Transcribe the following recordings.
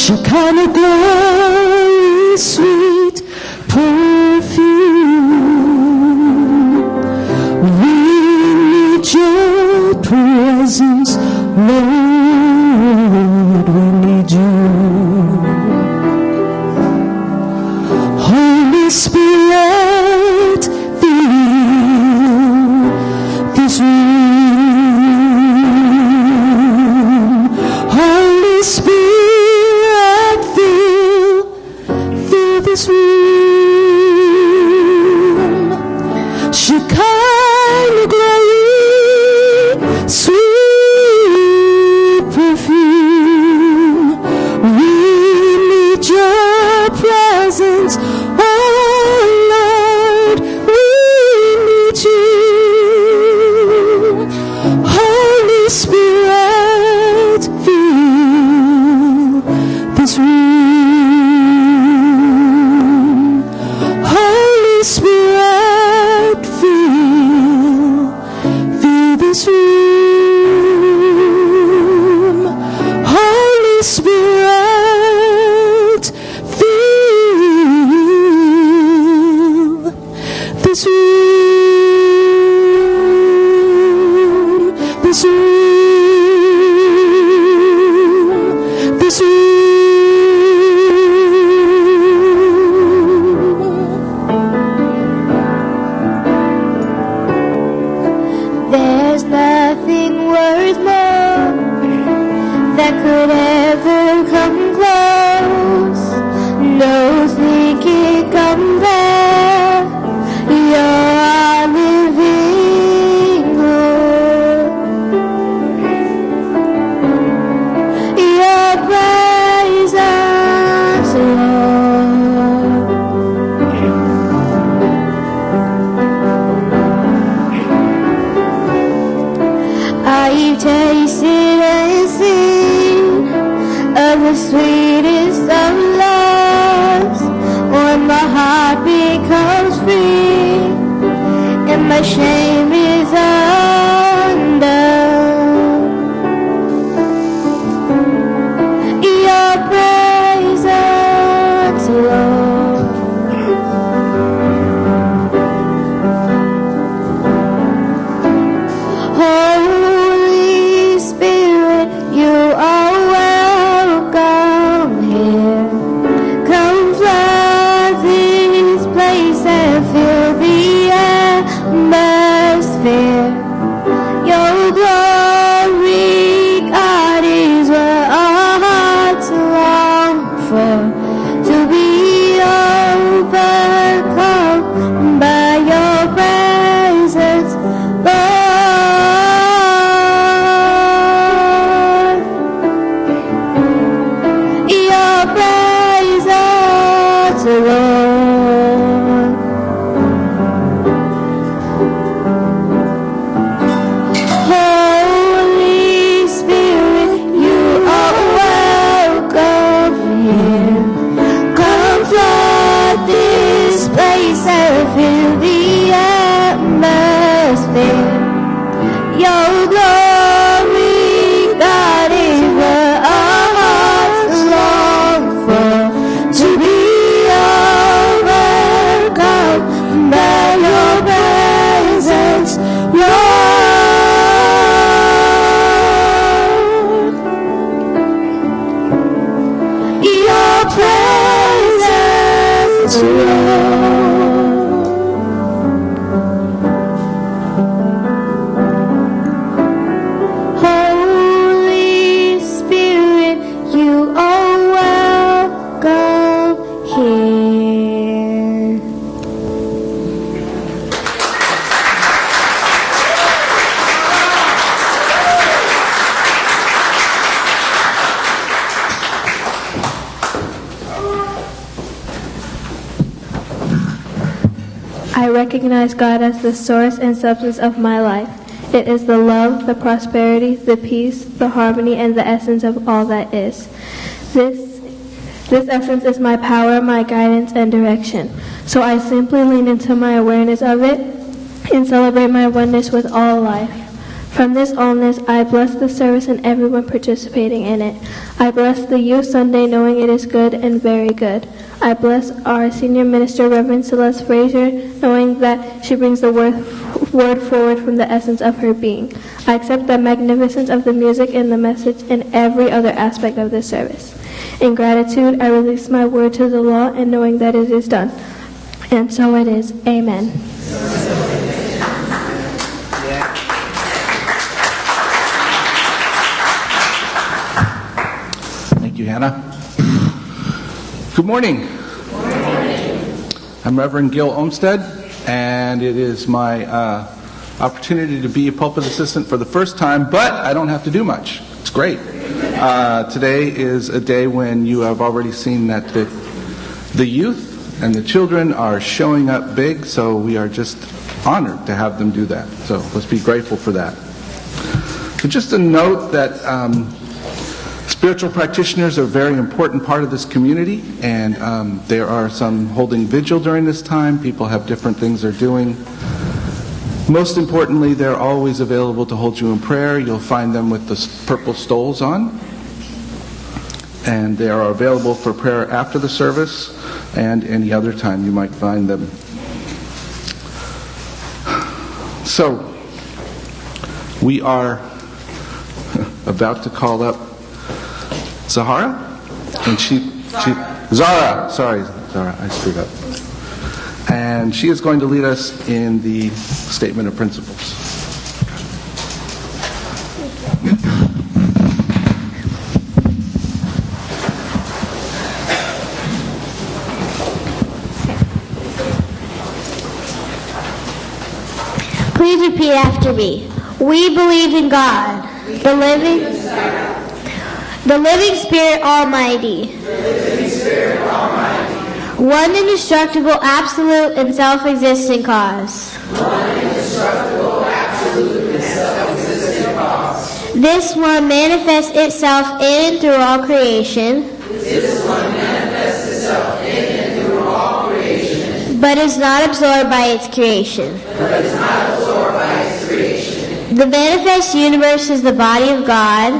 Shekinah glory, sweet perfume. We need your presence, Lord, we need you. Holy Spirit, fill this room. Holy Spirit, fill this room. Shekinah glory, sweet perfume. We need your presence, oh Lord, we need you. Holy Spirit, fill this room. Holy Spirit, fill this room. Holy Spirit, fill this room. This room. This room. There's nothing worth more that could ever come close. No thing can compare. You're our living hope. Your presence, Lord. I've tasted and seen of the sweetest of loves, when my heart becomes free and my shame is undone. Your presence, Lord. Holy Spirit, you are welcome here. Come flood this place and fill the atmosphere. Your glory, God, is what our hearts long for. To be overcome by your presence, Lord. Your presence, Lord. Holy Spirit, you are welcome here. Come flood this place and fill the atmosphere. Your glory, God, is what our hearts long for. To be overcome by your presence, Lord. Your presence, Lord. Holy Spirit, you are welcome here. I recognize God as the source and substance of my life. It is the love, the prosperity, the peace, the harmony, and the essence of all that is. This essence is my power, my guidance, and direction. So I simply lean into my awareness of it and celebrate my oneness with all life. From this allness, I bless the service and everyone participating in it. I bless the Youth Sunday, knowing it is good and very good. I bless our senior minister, Reverend Celeste Frazier, knowing that she brings the word forward from the essence of her being. I accept the magnificence of the music and the message and every other aspect of this service. In gratitude, I release my word to the law and knowing that it is done. And so it is. Amen. Thank you, Hannah. Good morning. I'm Reverend Gil Olmsted, and it is my opportunity to be a pulpit assistant for the first time, but I don't have to do much. It's great. Today is a day when you have already seen that the youth and the children are showing up big, so we are just honored to have them do that. So let's be grateful for that. So just a note that spiritual practitioners are a very important part of this community, and there are some holding vigil during this time. People have different things they're doing. Most importantly, they're always available to hold you in prayer. You'll find them with the purple stoles on, and they are available for prayer after the service and any other time you might find them. So, we are about to call up Zahara, and Zara, I screwed up. And she is going to lead us in the statement of principles. Please repeat after me. We believe in God, the living Spirit Almighty, one indestructible, absolute, and self-existent cause. This one manifests itself in and through all creation, but is not absorbed by its creation. The manifest universe is the body of God.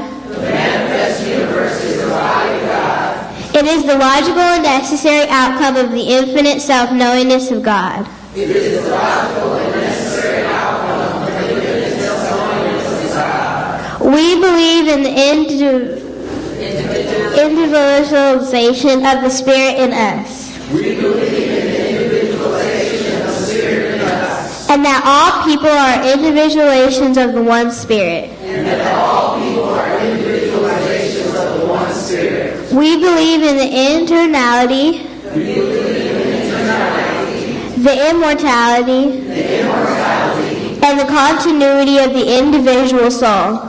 It is the logical and necessary outcome of the infinite self-knowingness of God. We believe in the individualization of the Spirit in us. And that all people are individualations of the one Spirit. We believe in the internality, the immortality, and the continuity of the individual soul,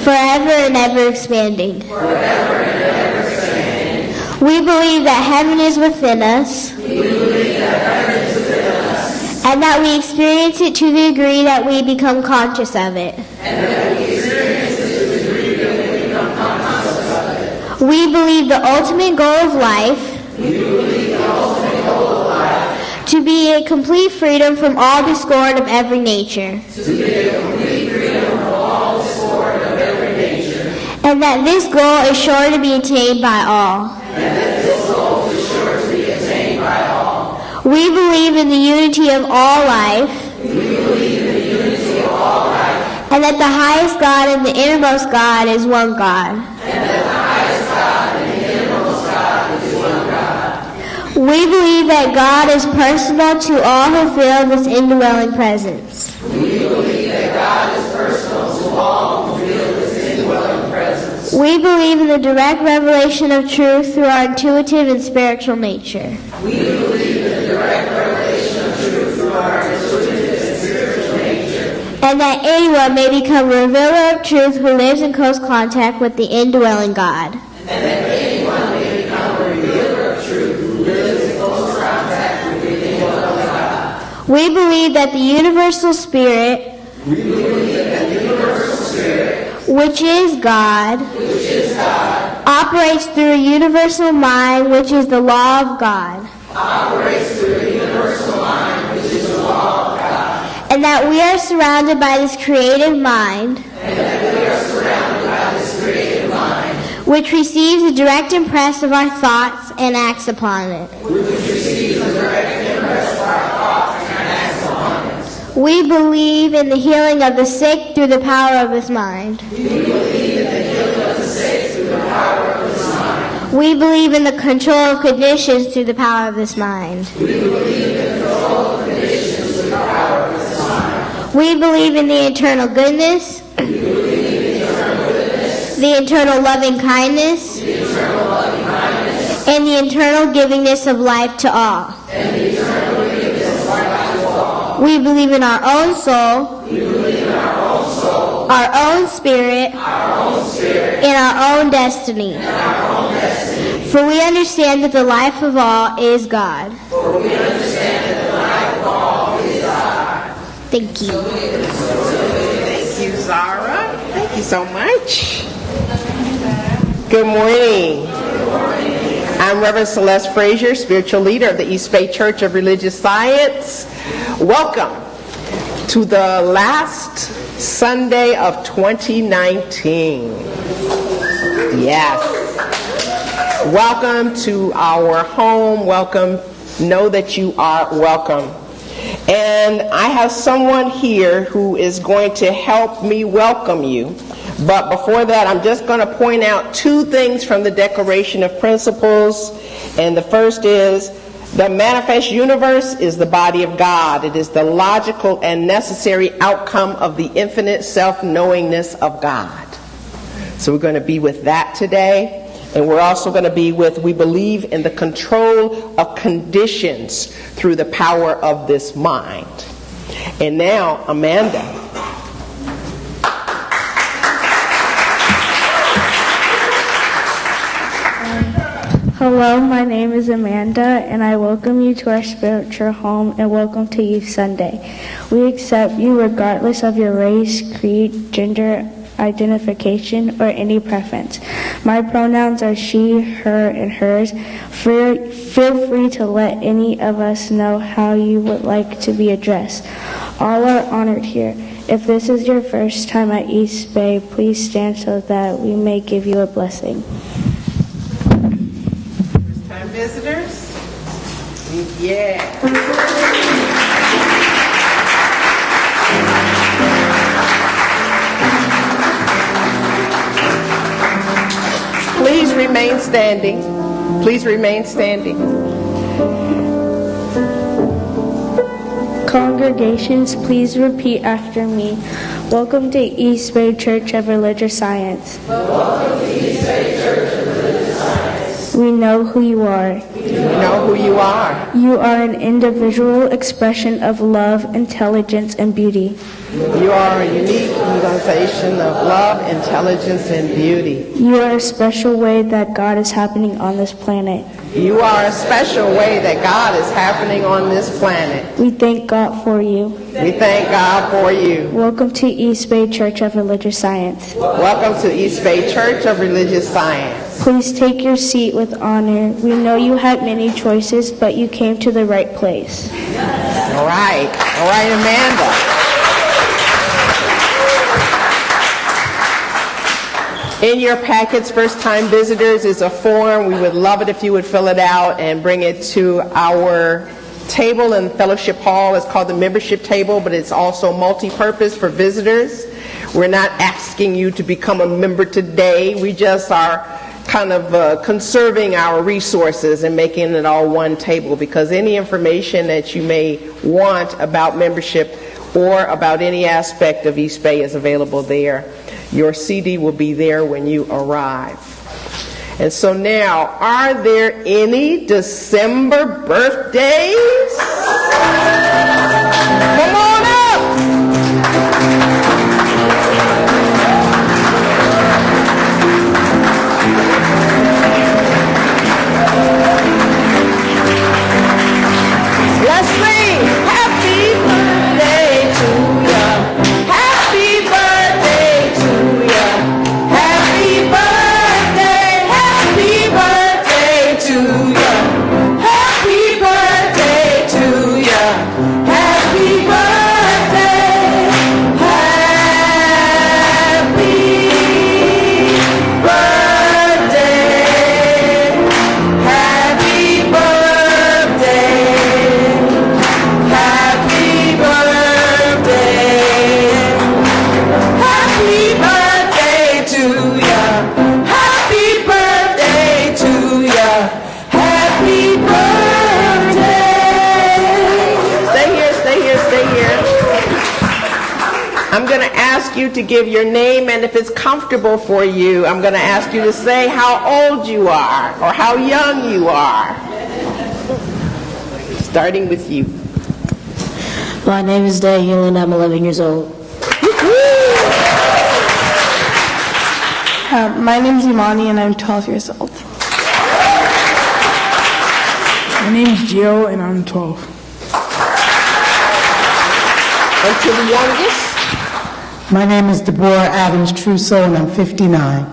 forever and ever expanding. We believe that heaven is within us, and that we experience it to the degree that we become conscious of it. We believe the ultimate goal of life to be a complete freedom from all discord of every nature. And that this goal is sure to be attained by all. We believe in the unity of all life. And that the highest God and the innermost God is one God. We believe that God is personal to all who feel this indwelling presence. We believe in the direct revelation of truth through our intuitive and spiritual nature. And that anyone may become a revealer of truth who lives in close contact with the indwelling God. We believe that the universal Spirit, which is God, operates through a universal mind, which is the law of God. And and that we are surrounded by this creative mind, which receives a direct impress of our thoughts and acts upon it. We believe in the healing of the sick through the power of this mind. We believe in the control of conditions through the power of this mind. We believe in the eternal goodness, the eternal loving kindness, and the eternal givingness of life to all. We believe in our own soul, our own spirit, and our own destiny. For we understand that the life of all is God. Thank you. Thank you, Zara. Thank you so much. Good morning. I'm Reverend Celeste Frazier, spiritual leader of the East Bay Church of Religious Science. Welcome to the last Sunday of 2019. Yes. Welcome to our home. Welcome. Know that you are welcome. And I have someone here who is going to help me welcome you. But before that, I'm just going to point out two things from the Declaration of Principles. And the first is, the manifest universe is the body of God. It is the logical and necessary outcome of the infinite self-knowingness of God. So we're going to be with that today. And we're also going to be with, we believe in the control of conditions through the power of this mind. And now, Amanda. Hello, my name is Amanda, and I welcome you to our spiritual home and welcome to Youth Sunday. We accept you regardless of your race, creed, gender, identification, or any preference. My pronouns are she, her, and hers. Feel free to let any of us know how you would like to be addressed. All are honored here. If this is your first time at East Bay, please stand so that we may give you a blessing. First time visitors? Yeah. Please remain standing. Please remain standing. Congregations, please repeat after me. Welcome to East Bay Church of Religious Science. Welcome to East Bay Church of Religious Science. We know who you are. We know who you are. You are an individual expression of love, intelligence, and beauty. You are a unique realization of love, intelligence, and beauty. You are a special way that God is happening on this planet. You are a special way that God is happening on this planet. We thank God for you. We thank God for you. Welcome to East Bay Church of Religious Science. Welcome to East Bay Church of Religious Science. Please take your seat with honor. We know you had many choices, but you came to the right place. All right, Amanda. In your packets, first-time visitors, is a form. We would love it if you would fill it out and bring it to our table in Fellowship Hall. It's called the membership table, but it's also multi-purpose for visitors. We're not asking you to become a member today. We just are kind of conserving our resources and making it all one table, because any information that you may want about membership or about any aspect of East Bay is available there. Your CD will be there when you arrive. And so now, are there any December birthdays? Come on up! Let's sing happy birthday to ya. Happy birthday to ya. Happy birthday to ya. Happy birthday to I'm going to ask you to give your name, and if it's comfortable for you, I'm going to ask you to say how old you are or how young you are. Starting with you. My name is Daniel, and I'm 11 years old. My name is Imani, and I'm 12 years old. My name is Joe, and I'm 12. And to the youngest? My name is Deborah Adams Trousseau, and I'm 59.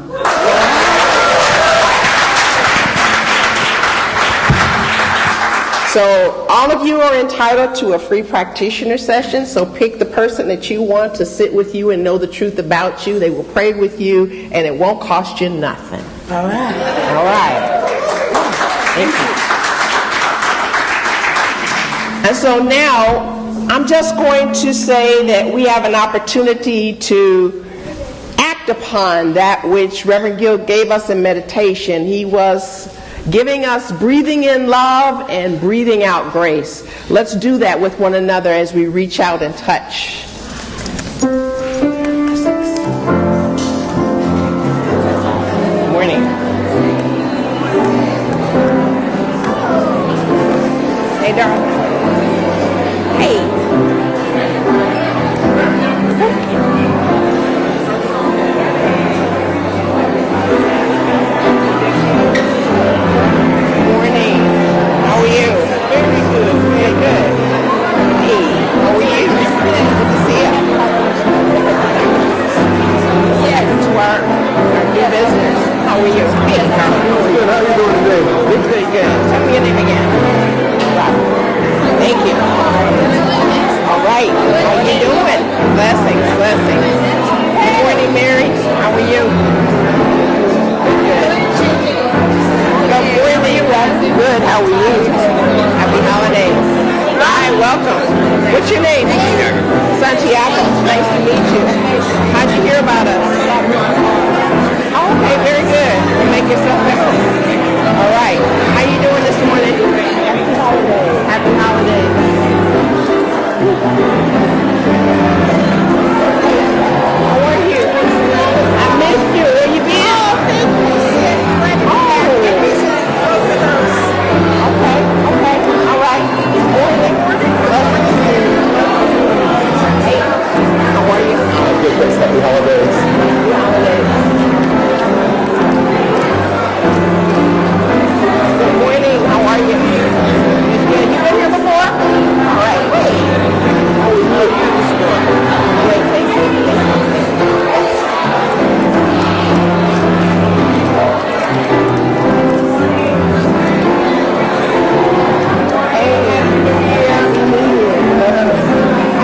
So all of you are entitled to a free practitioner session, so pick the person that you want to sit with you and know the truth about you. They will pray with you, and it won't cost you nothing. All right. All right. Thank you. And so now, I'm just going to say that we have an opportunity to act upon that which Reverend Gill gave us in meditation. He was giving us breathing in love and breathing out grace. Let's do that with one another as we reach out and touch. Good morning. Hey, darling. Hey. Morning. How are you? Very good. Very good. Hey, how are you? Good to see you. Yes, to our new visitors. How are you? Hey, good. How are you doing today? Good, good, good. Tell me your name again. Thank you. All right. How you doing? Blessings, blessings. Good morning, Mary. How are you? Good. Good morning, Russ. Good. How are you? Happy holidays. Hi, welcome. What's your name? Santiago. Nice to meet you. How'd you hear about us? Oh, okay, very good. Make yourself at home. All right. How you doing this morning? Happy holidays. Happy holidays. How are you? I missed you. Where you been? Okay. All right. Good morning. Hey, how are you? Good. Happy holidays. Happy holidays. Good morning. How are you? Good. You been here before? All right. How are you? Great. Thank you.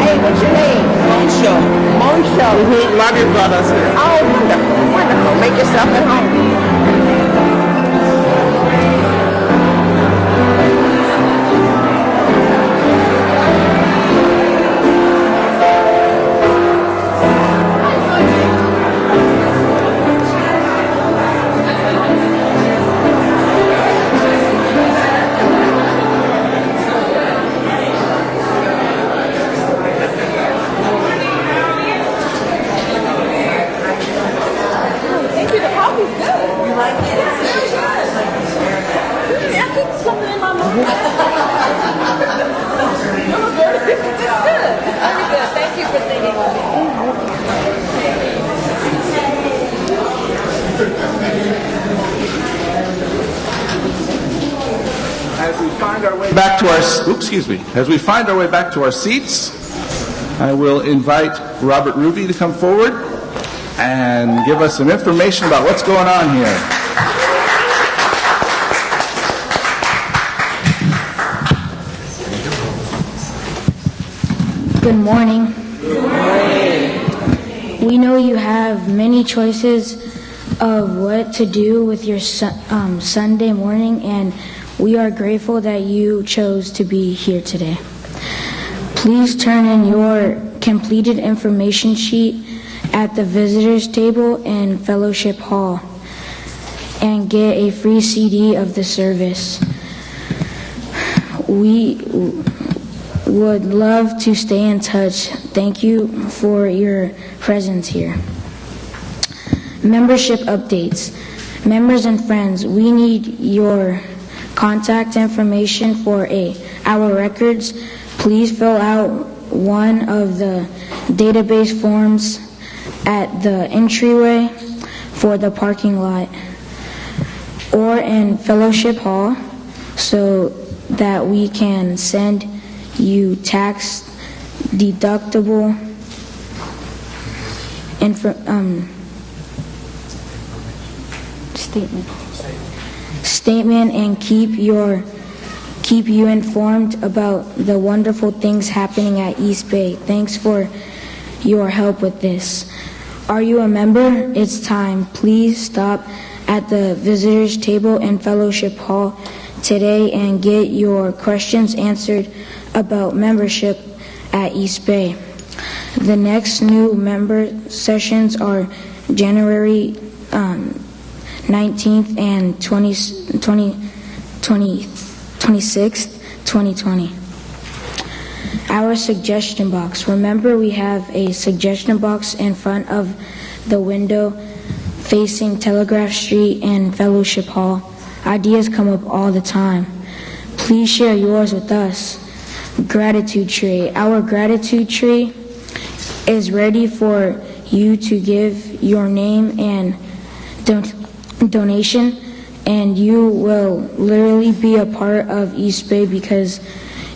Hey, what's your name? Moncho. Love your brothers here. Oh, wonderful, wonderful. Make yourself at home. As we find our way back to our seats, I will invite Robert Ruby to come forward and give us some information about what's going on here. Good morning. We know you have many choices of what to do with your Sunday morning, and we are grateful that you chose to be here today. Please turn in your completed information sheet at the visitors table in Fellowship Hall and get a free CD of the service. We would love to stay in touch. Thank you for your presence here. Membership updates. Members and friends, we need your contact information for our records. Please fill out one of the database forms at the entryway for the parking lot or in Fellowship Hall so that we can send you tax deductible statement and keep you informed about the wonderful things happening at East Bay. Thanks for your help with this. Are you a member? It's time. Please stop at the visitors table in Fellowship Hall today and get your questions answered about membership at East Bay. The next new member sessions are January 19th and 26th, 2020. Our suggestion box. Remember, we have a suggestion box in front of the window facing Telegraph Street and Fellowship Hall. Ideas come up all the time. Please share yours with us. Gratitude tree. Our gratitude tree is ready for you to give your name and donation, and you will literally be a part of East Bay because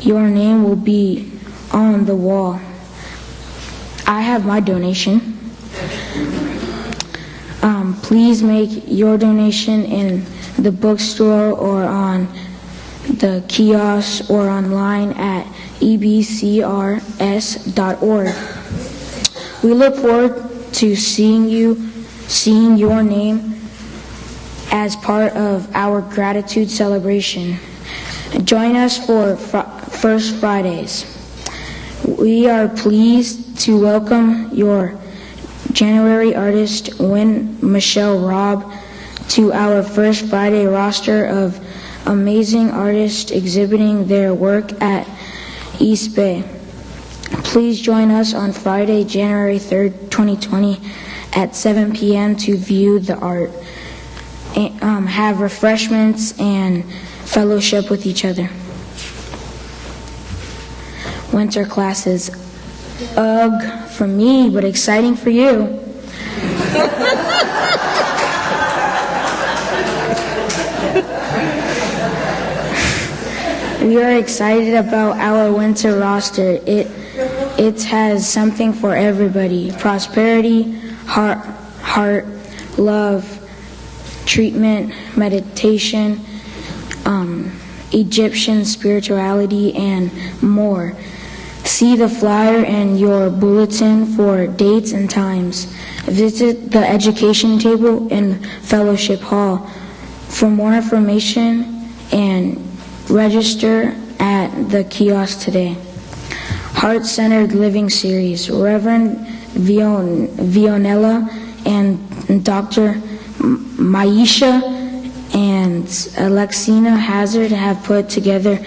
your name will be on the wall. I have my donation. Please make your donation in the bookstore or on the kiosk or online at ebcrs.org. We look forward to seeing your name as part of our gratitude celebration. Join us for First Fridays. We are pleased to welcome your January artist, Wynn Michelle Robb, to our First Friday roster of amazing artists exhibiting their work at East Bay. Please join us on Friday, January 3rd, 2020 at 7 p.m. to view the art, have refreshments, and fellowship with each other. Winter classes. Ugh for me, but exciting for you. We are excited about our winter roster. It has something for everybody. Prosperity, heart, love, treatment, meditation, Egyptian spirituality, and more. See the flyer and your bulletin for dates and times. Visit the education table in Fellowship Hall for more information and register at the kiosk today. Heart-Centered Living Series. Reverend Vionella and Dr. Maisha and Alexina Hazard have put together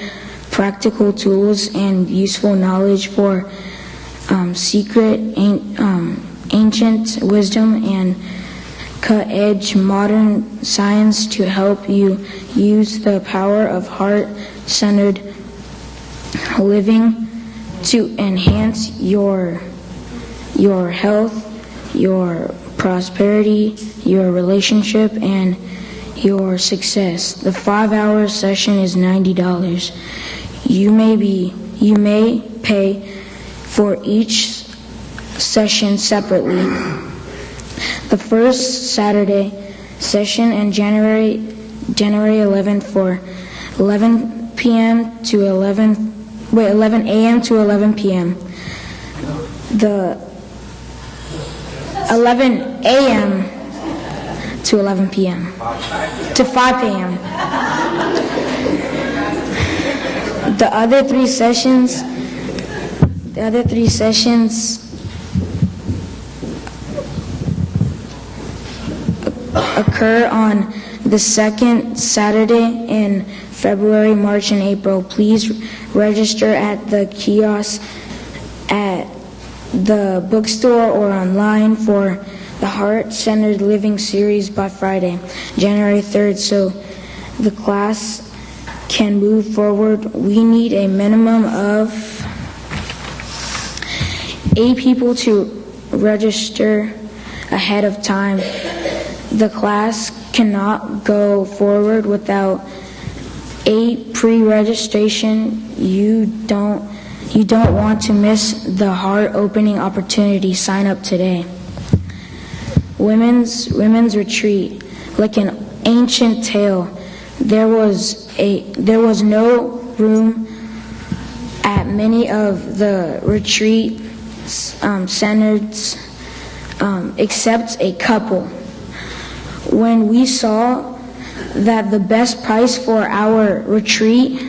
practical tools and useful knowledge for ancient wisdom and cut-edge modern science to help you use the power of heart-centered living to enhance your health, your prosperity, your relationship, and your success. The 5-hour session is $90. You may pay for each session separately. The first Saturday session in January 11th for 11 a.m. to 11 p.m. The 11 a.m. to 11 p.m. to 5 p.m. The other three sessions occur on the second Saturday in February, March, and April. Please register at the kiosk at the bookstore or online for the Heart-Centered Living series by Friday, January 3rd, so the class can move forward. We need a minimum of 8 people to register ahead of time. The class cannot go forward without 8 pre-registration. You don't want to miss the heart opening opportunity. Sign up today. Women's retreat, like an ancient tale. There was no room at many of the retreat centers except a couple. When we saw that the best price for our retreat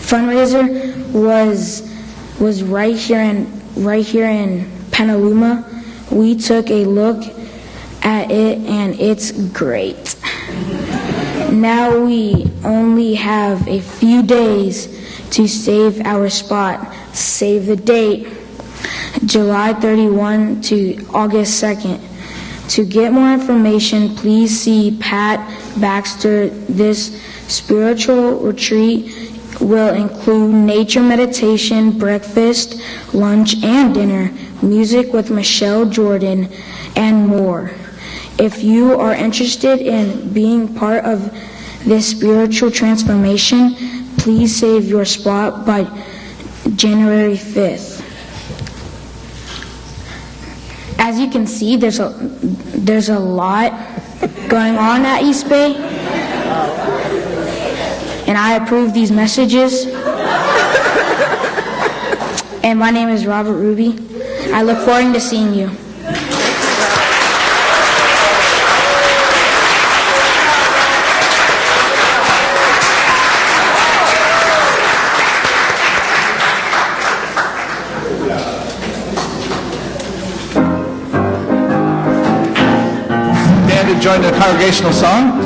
fundraiser was right here in Petaluma, we took a look at it and it's great. Now we only have a few days to save our spot. Save the date, July 31 to August 2nd. To get more information, please see Pat Baxter. This spiritual retreat will include nature meditation, breakfast, lunch, and dinner, music with Michelle Jordan, and more. If you are interested in being part of this spiritual transformation, please save your spot by January 5th. As you can see, there's a lot going on at East Bay, and I approve these messages. And my name is Robert Ruby. I look forward to seeing you. Join the congregational song.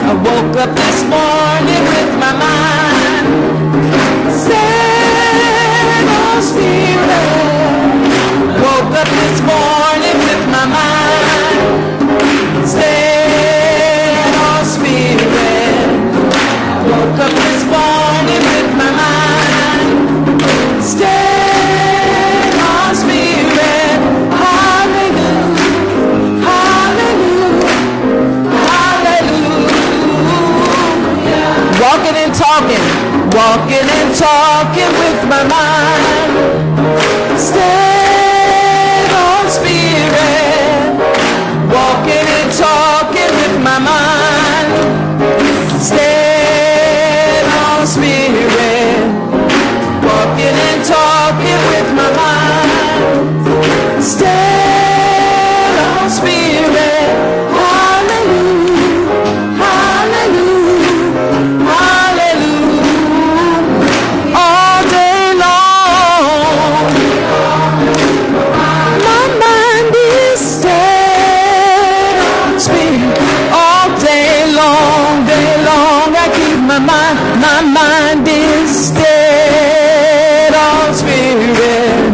I woke up this morning with my mind set on spirit. Woke up this morning with my mind set on spirit. Woke up this morning with my mind stayed on spirit. Hallelujah, hallelujah, hallelujah. Walking and talking with my mind stayed on spirit. Walking and talking with my mind stayed on spirit, walking and talking with my mind, stayed on spirit. Hallelujah, hallelujah, hallelujah. All day long, my mind is stayed on spirit. All day long, my mind is stayed on spirit.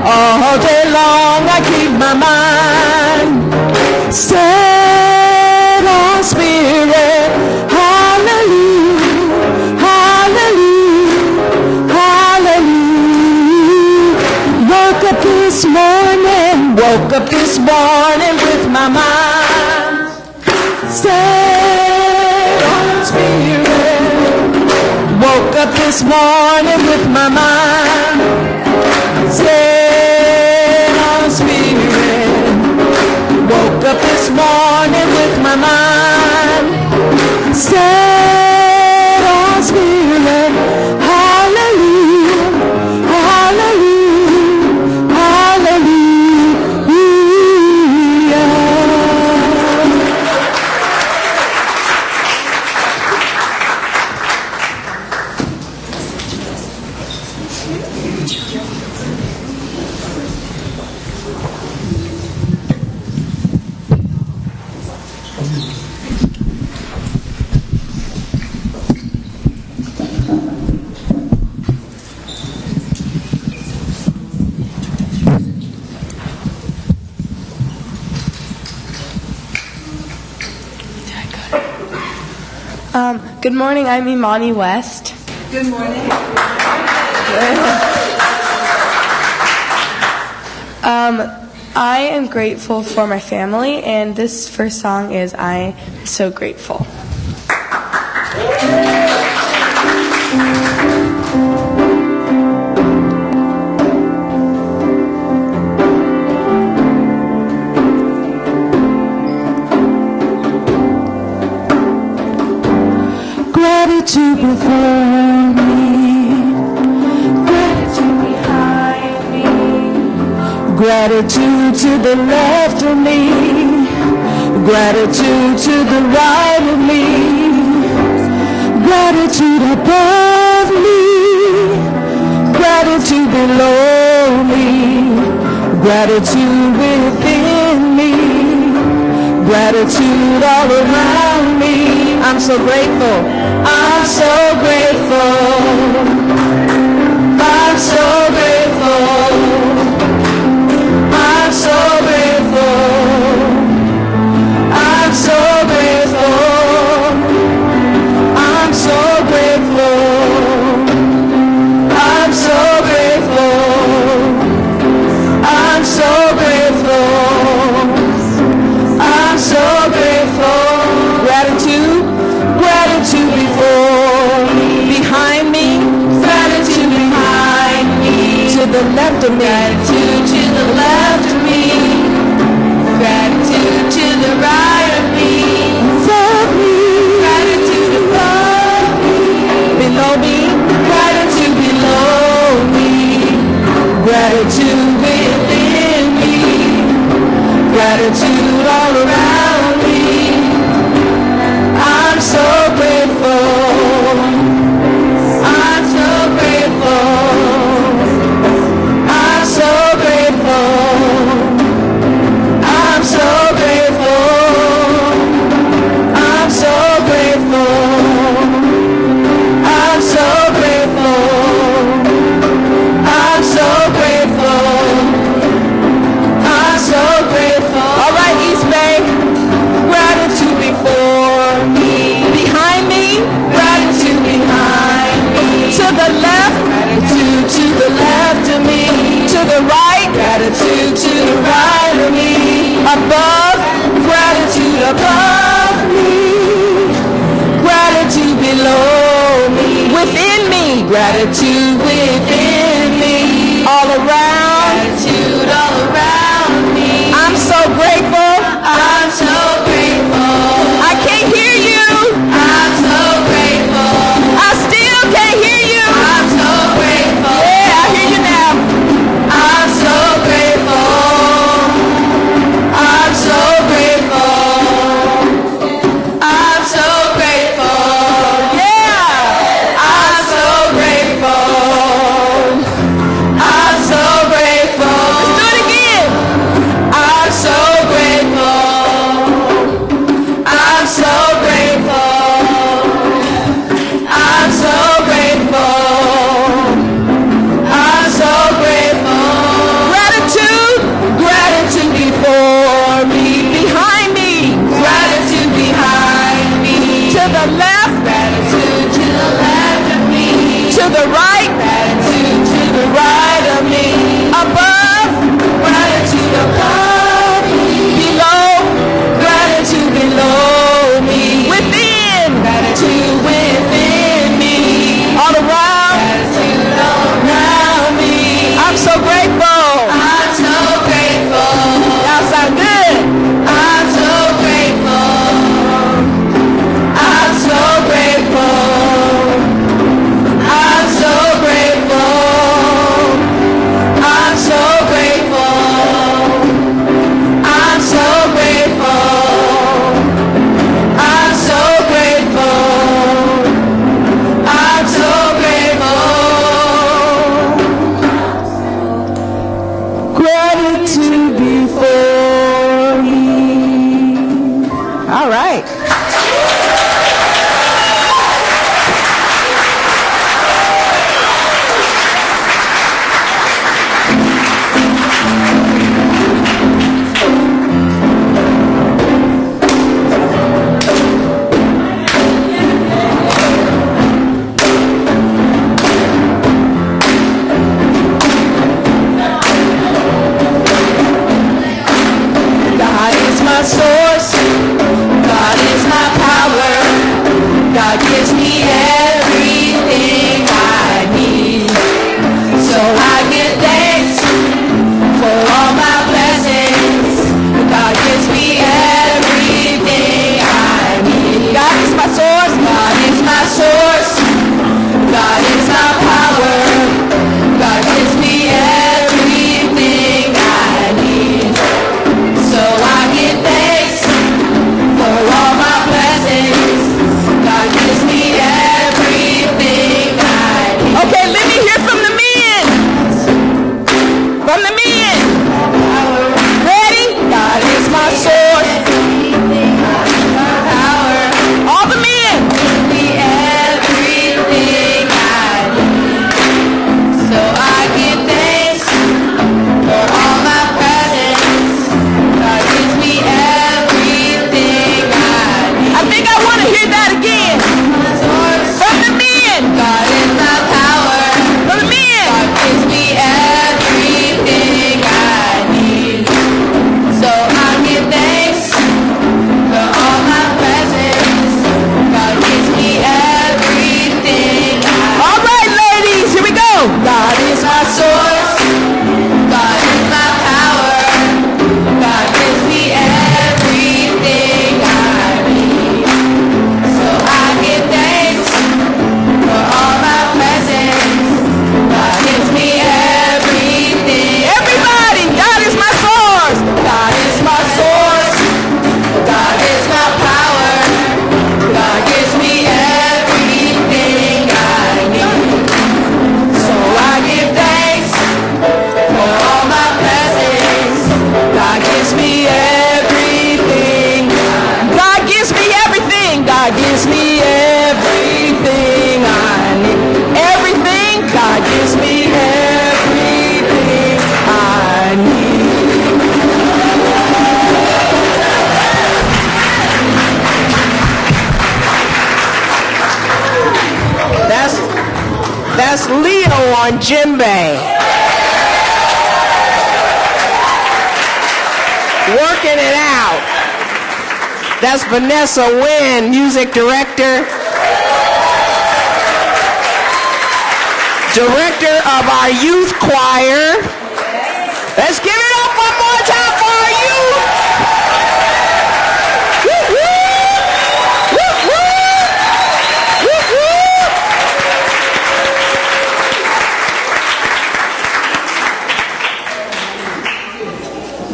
All day long I keep my mind stayed on spirit. Hallelujah, hallelujah, hallelujah. Woke up this morning with my mind stayed on spirit. Woke up this morning with my mind stayed on spirit. Woke up this morning with my mind stayed on spirit. Hallelujah, hallelujah, hallelujah. Good morning, I'm Imani West. Good morning. I am grateful for my family, and this first song is I Am So Grateful. Gratitude before me, gratitude behind me, gratitude to the left of me, gratitude to the right of me, gratitude above me, gratitude below me, gratitude within me, gratitude all around me. I'm so grateful. I'm so grateful. I'm so grateful. I'm so grateful. I'm so grateful. I'm so grateful. I'm so grateful. I'm so grateful. I'm so grateful. Gratitude. Gratitude before me, behind me, gratitude behind me, to the left of me, gratitude to the left of me, gratitude to the right of me, above me, gratitude above me, below me, gratitude below me, gratitude within me, gratitude all around me. I'm so grateful. I'm so grateful. I'm so grateful. I'm so grateful. I'm so grateful. I'm so grateful. I'm so grateful. I'm so grateful. All right, East Bay. Gratitude before me, behind me, gratitude behind me, to the left, gratitude to the left of me, to the right, gratitude to the right of me, above, gratitude above me, gratitude below me, within me, gratitude within me, all around, gratitude all around me. I'm so grateful. I'm so grateful. I can't hear you. I'm so grateful. I still can't hear you. I'm so grateful. Yeah, I hear you now. I'm so grateful. I'm so grateful. I'm so grateful. Yeah, I'm so grateful. on djembe. Working it out. That's Vanessa Wynn, music director. Director of our youth choir. Let's give it up one more time for our youth. Woo-woo! Woo-woo! Woo-woo!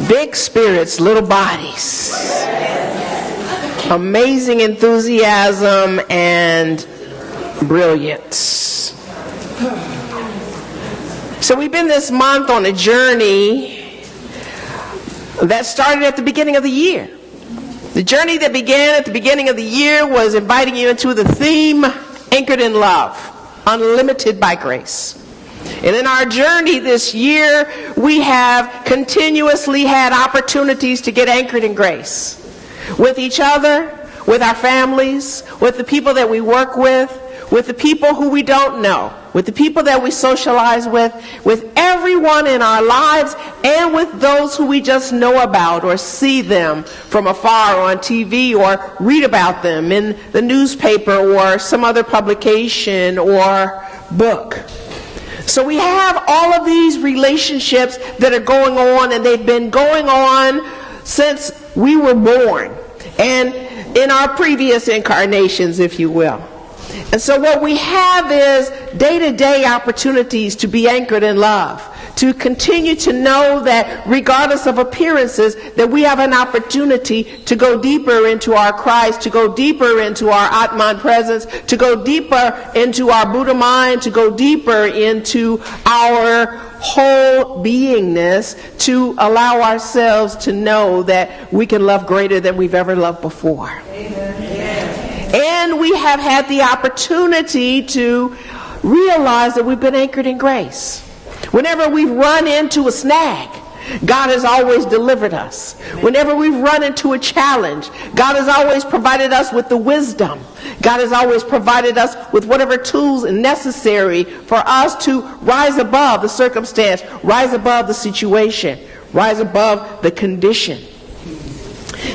Big spirits, little bodies. Amazing enthusiasm and brilliance. So we've been this month on a journey that started at the beginning of the year. The journey that began at the beginning of the year was inviting you into the theme, Anchored in Love, Unlimited by Grace. And in our journey this year, we have continuously had opportunities to get anchored in grace. With each other, with our families, with the people that we work with the people who we don't know, with the people that we socialize with everyone in our lives, and with those who we just know about or see them from afar on TV or read about them in the newspaper or some other publication or book. So we have all of these relationships that are going on, and they've been going on since we were born and in our previous incarnations, if you will. And so what we have is day-to-day opportunities to be anchored in love, to continue to know that regardless of appearances, that we have an opportunity to go deeper into our Christ, to go deeper into our Atman presence, to go deeper into our Buddha mind, to go deeper into our whole beingness, to allow ourselves to know that we can love greater than we've ever loved before. Amen. And we have had the opportunity to realize that we've been anchored in grace. Whenever we've run into a snag, God has always delivered us. Whenever we've run into a challenge, God has always provided us with the wisdom. God has always provided us with whatever tools are necessary for us to rise above the circumstance, rise above the situation, rise above the condition.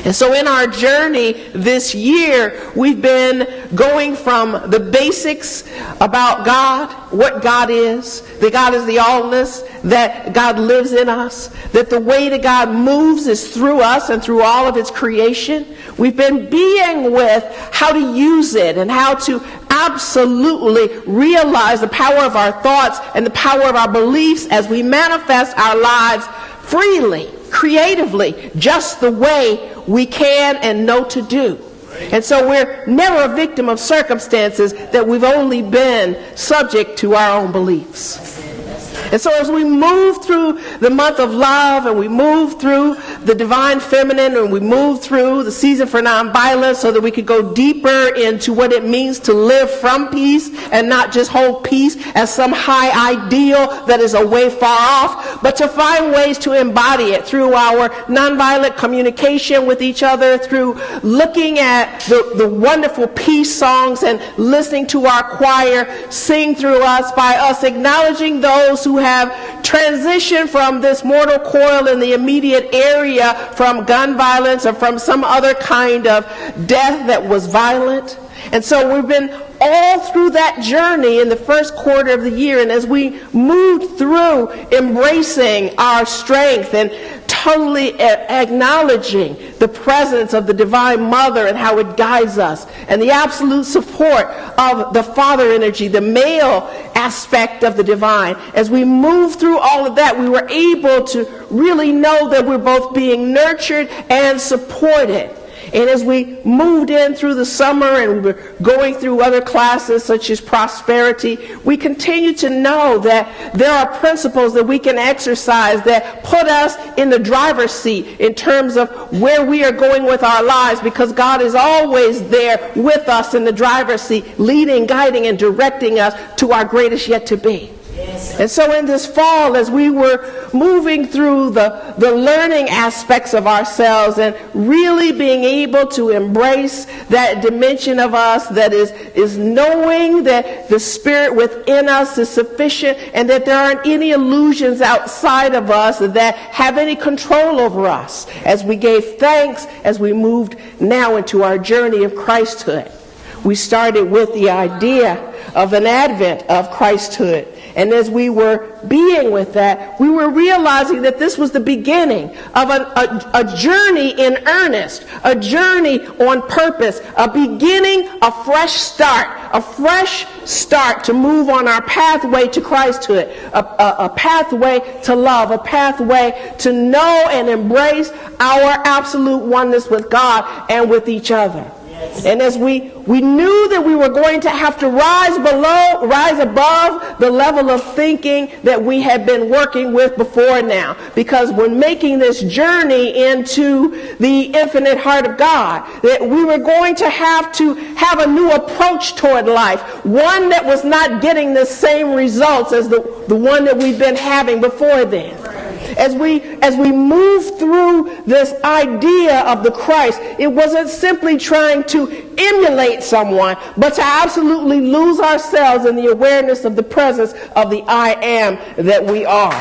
And so in our journey this year, we've been going from the basics about God, what God is, that God is the allness, that God lives in us, that the way that God moves is through us and through all of its creation. We've been being with how to use it and how to absolutely realize the power of our thoughts and the power of our beliefs as we manifest our lives freely, creatively, just the way we can and know to do. And so we're never a victim of circumstances, that we've only been subject to our own beliefs. And so as we move through the month of love, and we move through the divine feminine, and we move through the season for nonviolence, so that we could go deeper into what it means to live from peace and not just hold peace as some high ideal that is a way far off, but to find ways to embody it through our nonviolent communication with each other, through looking at the wonderful peace songs and listening to our choir sing through us, by us acknowledging those who have transitioned from this mortal coil in the immediate area, from gun violence or from some other kind of death that was violent. And so we've been all through that journey in the first quarter of the year, and as we moved through embracing our strength and totally acknowledging the presence of the Divine Mother and how it guides us, and the absolute support of the Father energy, the male aspect of the divine. As we moved through all of that, we were able to really know that we're both being nurtured and supported. And as we moved in through the summer and we were going through other classes such as prosperity, we continue to know that there are principles that we can exercise that put us in the driver's seat in terms of where we are going with our lives, because God is always there with us in the driver's seat, leading, guiding, and directing us to our greatest yet to be. And so in this fall, as we were moving through the learning aspects of ourselves and really being able to embrace that dimension of us that is knowing that the Spirit within us is sufficient and that there aren't any illusions outside of us that have any control over us, as we gave thanks as we moved now into our journey of Christhood. We started with the idea of an advent of Christhood. And as we were being with that, we were realizing that this was the beginning of a journey in earnest, a journey on purpose, a beginning, a fresh start to move on our pathway to Christhood, a pathway to love, a pathway to know and embrace our absolute oneness with God and with each other. And as we knew that we were going to have to rise above the level of thinking that we had been working with before now. Because when making this journey into the infinite heart of God, that we were going to have a new approach toward life. One that was not getting the same results as the one that we've been having before then. As we move through this idea of the Christ, it wasn't simply trying to emulate someone, but to absolutely lose ourselves in the awareness of the presence of the I am that we are.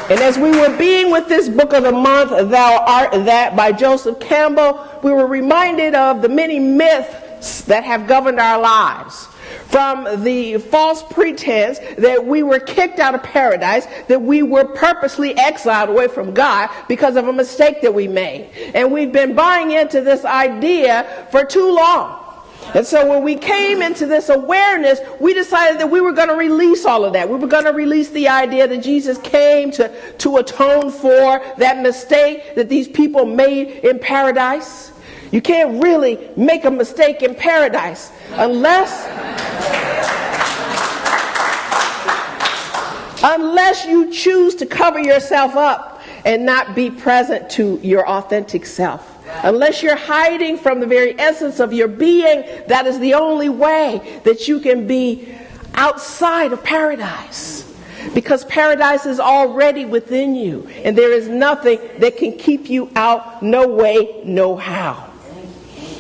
And as we were being with this book of the month, Thou Art That by Joseph Campbell, we were reminded of the many myths that have governed our lives. From the false pretense that we were kicked out of paradise, that we were purposely exiled away from God because of a mistake that we made. And we've been buying into this idea for too long. And so when we came into this awareness, we decided that we were going to release all of that. We were going to release the idea that Jesus came to atone for that mistake that these people made in paradise. You can't really make a mistake in paradise unless you choose to cover yourself up and not be present to your authentic self. Unless you're hiding from the very essence of your being, that is the only way that you can be outside of paradise. Because paradise is already within you, and there is nothing that can keep you out, no way, no how.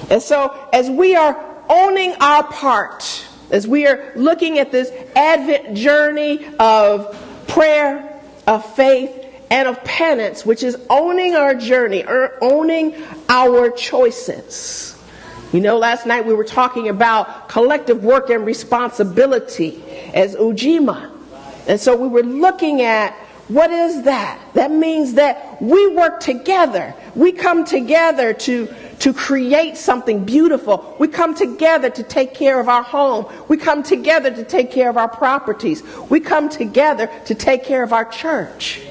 And so, as we are owning our part, as we are looking at this Advent journey of prayer, of faith, and of penance, which is owning our journey, owning our choices. You know, last night we were talking about collective work and responsibility as Ujima. And so we were looking at, what is that? That means that we work together. We come together to create something beautiful. We come together to take care of our home. We come together to take care of our properties. We come together to take care of our church.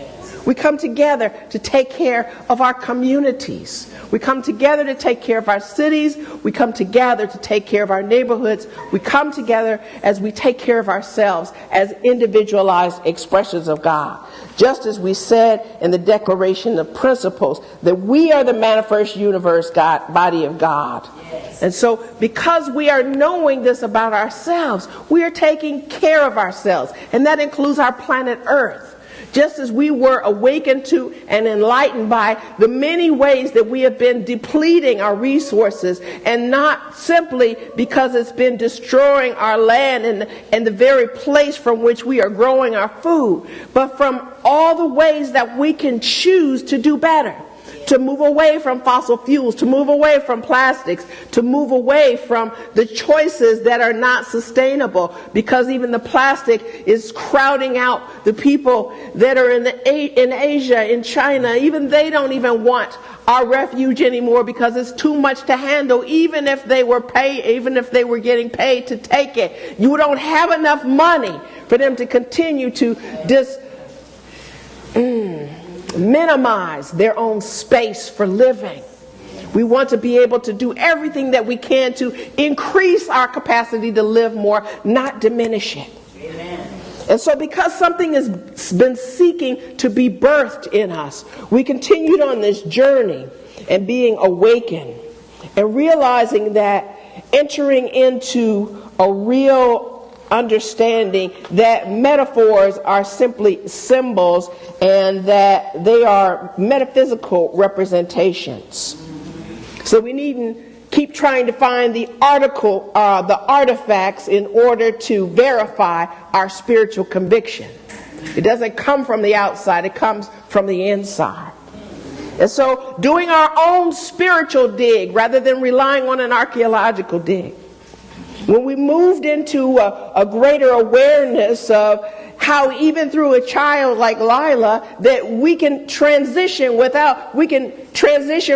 We come together to take care of our communities. We come together to take care of our cities. We come together to take care of our neighborhoods. We come together as we take care of ourselves as individualized expressions of God. Just as we said in the Declaration of Principles, that we are the manifest universe body of God. Yes. And so because we are knowing this about ourselves, we are taking care of ourselves. And that includes our planet Earth. Just as we were awakened to and enlightened by the many ways that we have been depleting our resources, and not simply because it's been destroying our land and the very place from which we are growing our food, but from all the ways that we can choose to do better. To move away from fossil fuels, to move away from plastics, to move away from the choices that are not sustainable, because even the plastic is crowding out the people that are in Asia, in China. Even they don't even want our refuge anymore because it's too much to handle, even if they were getting paid to take it. You don't have enough money for them to continue to minimize their own space for living. We want to be able to do everything that we can to increase our capacity to live more, not diminish it. Amen. And so because something has been seeking to be birthed in us, we continued on this journey and being awakened and realizing that entering into a real understanding that metaphors are simply symbols and that they are metaphysical representations. So we needn't keep trying to find the artifacts in order to verify our spiritual conviction. It doesn't come from the outside, it comes from the inside. And so doing our own spiritual dig rather than relying on an archaeological dig. When we moved into a greater awareness of how even through a child like Lila that we can transition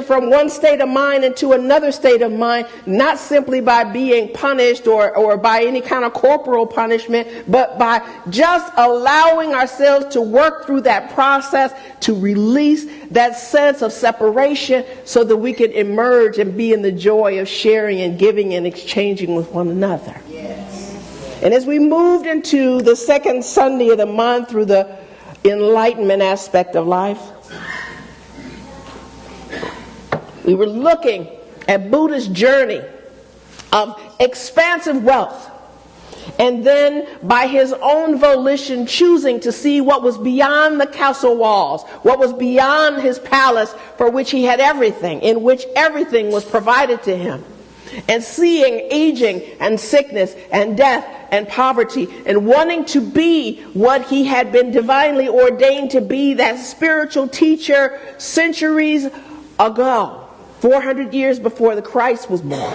from one state of mind into another state of mind, not simply by being punished or by any kind of corporal punishment, but by just allowing ourselves to work through that process to release that sense of separation so that we can emerge and be in the joy of sharing and giving and exchanging with one another. And as we moved into the second Sunday of the month through the enlightenment aspect of life, we were looking at Buddha's journey of expansive wealth, and then by his own volition choosing to see what was beyond the castle walls, what was beyond his palace for which he had everything, in which everything was provided to him. And seeing aging and sickness and death and poverty and wanting to be what he had been divinely ordained to be, that spiritual teacher centuries ago, 400 years before the Christ was born.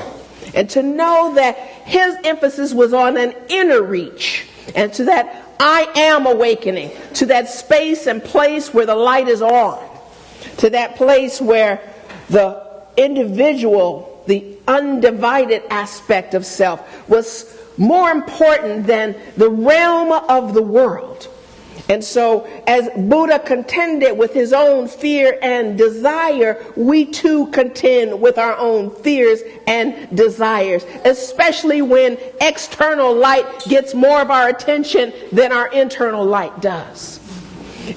And to know that his emphasis was on an inner reach and to that I am awakening, to that space and place where the light is on, to that place where the individual, the undivided aspect of self was more important than the realm of the world. And so as Buddha contended with his own fear and desire, we too contend with our own fears and desires, especially when external light gets more of our attention than our internal light does.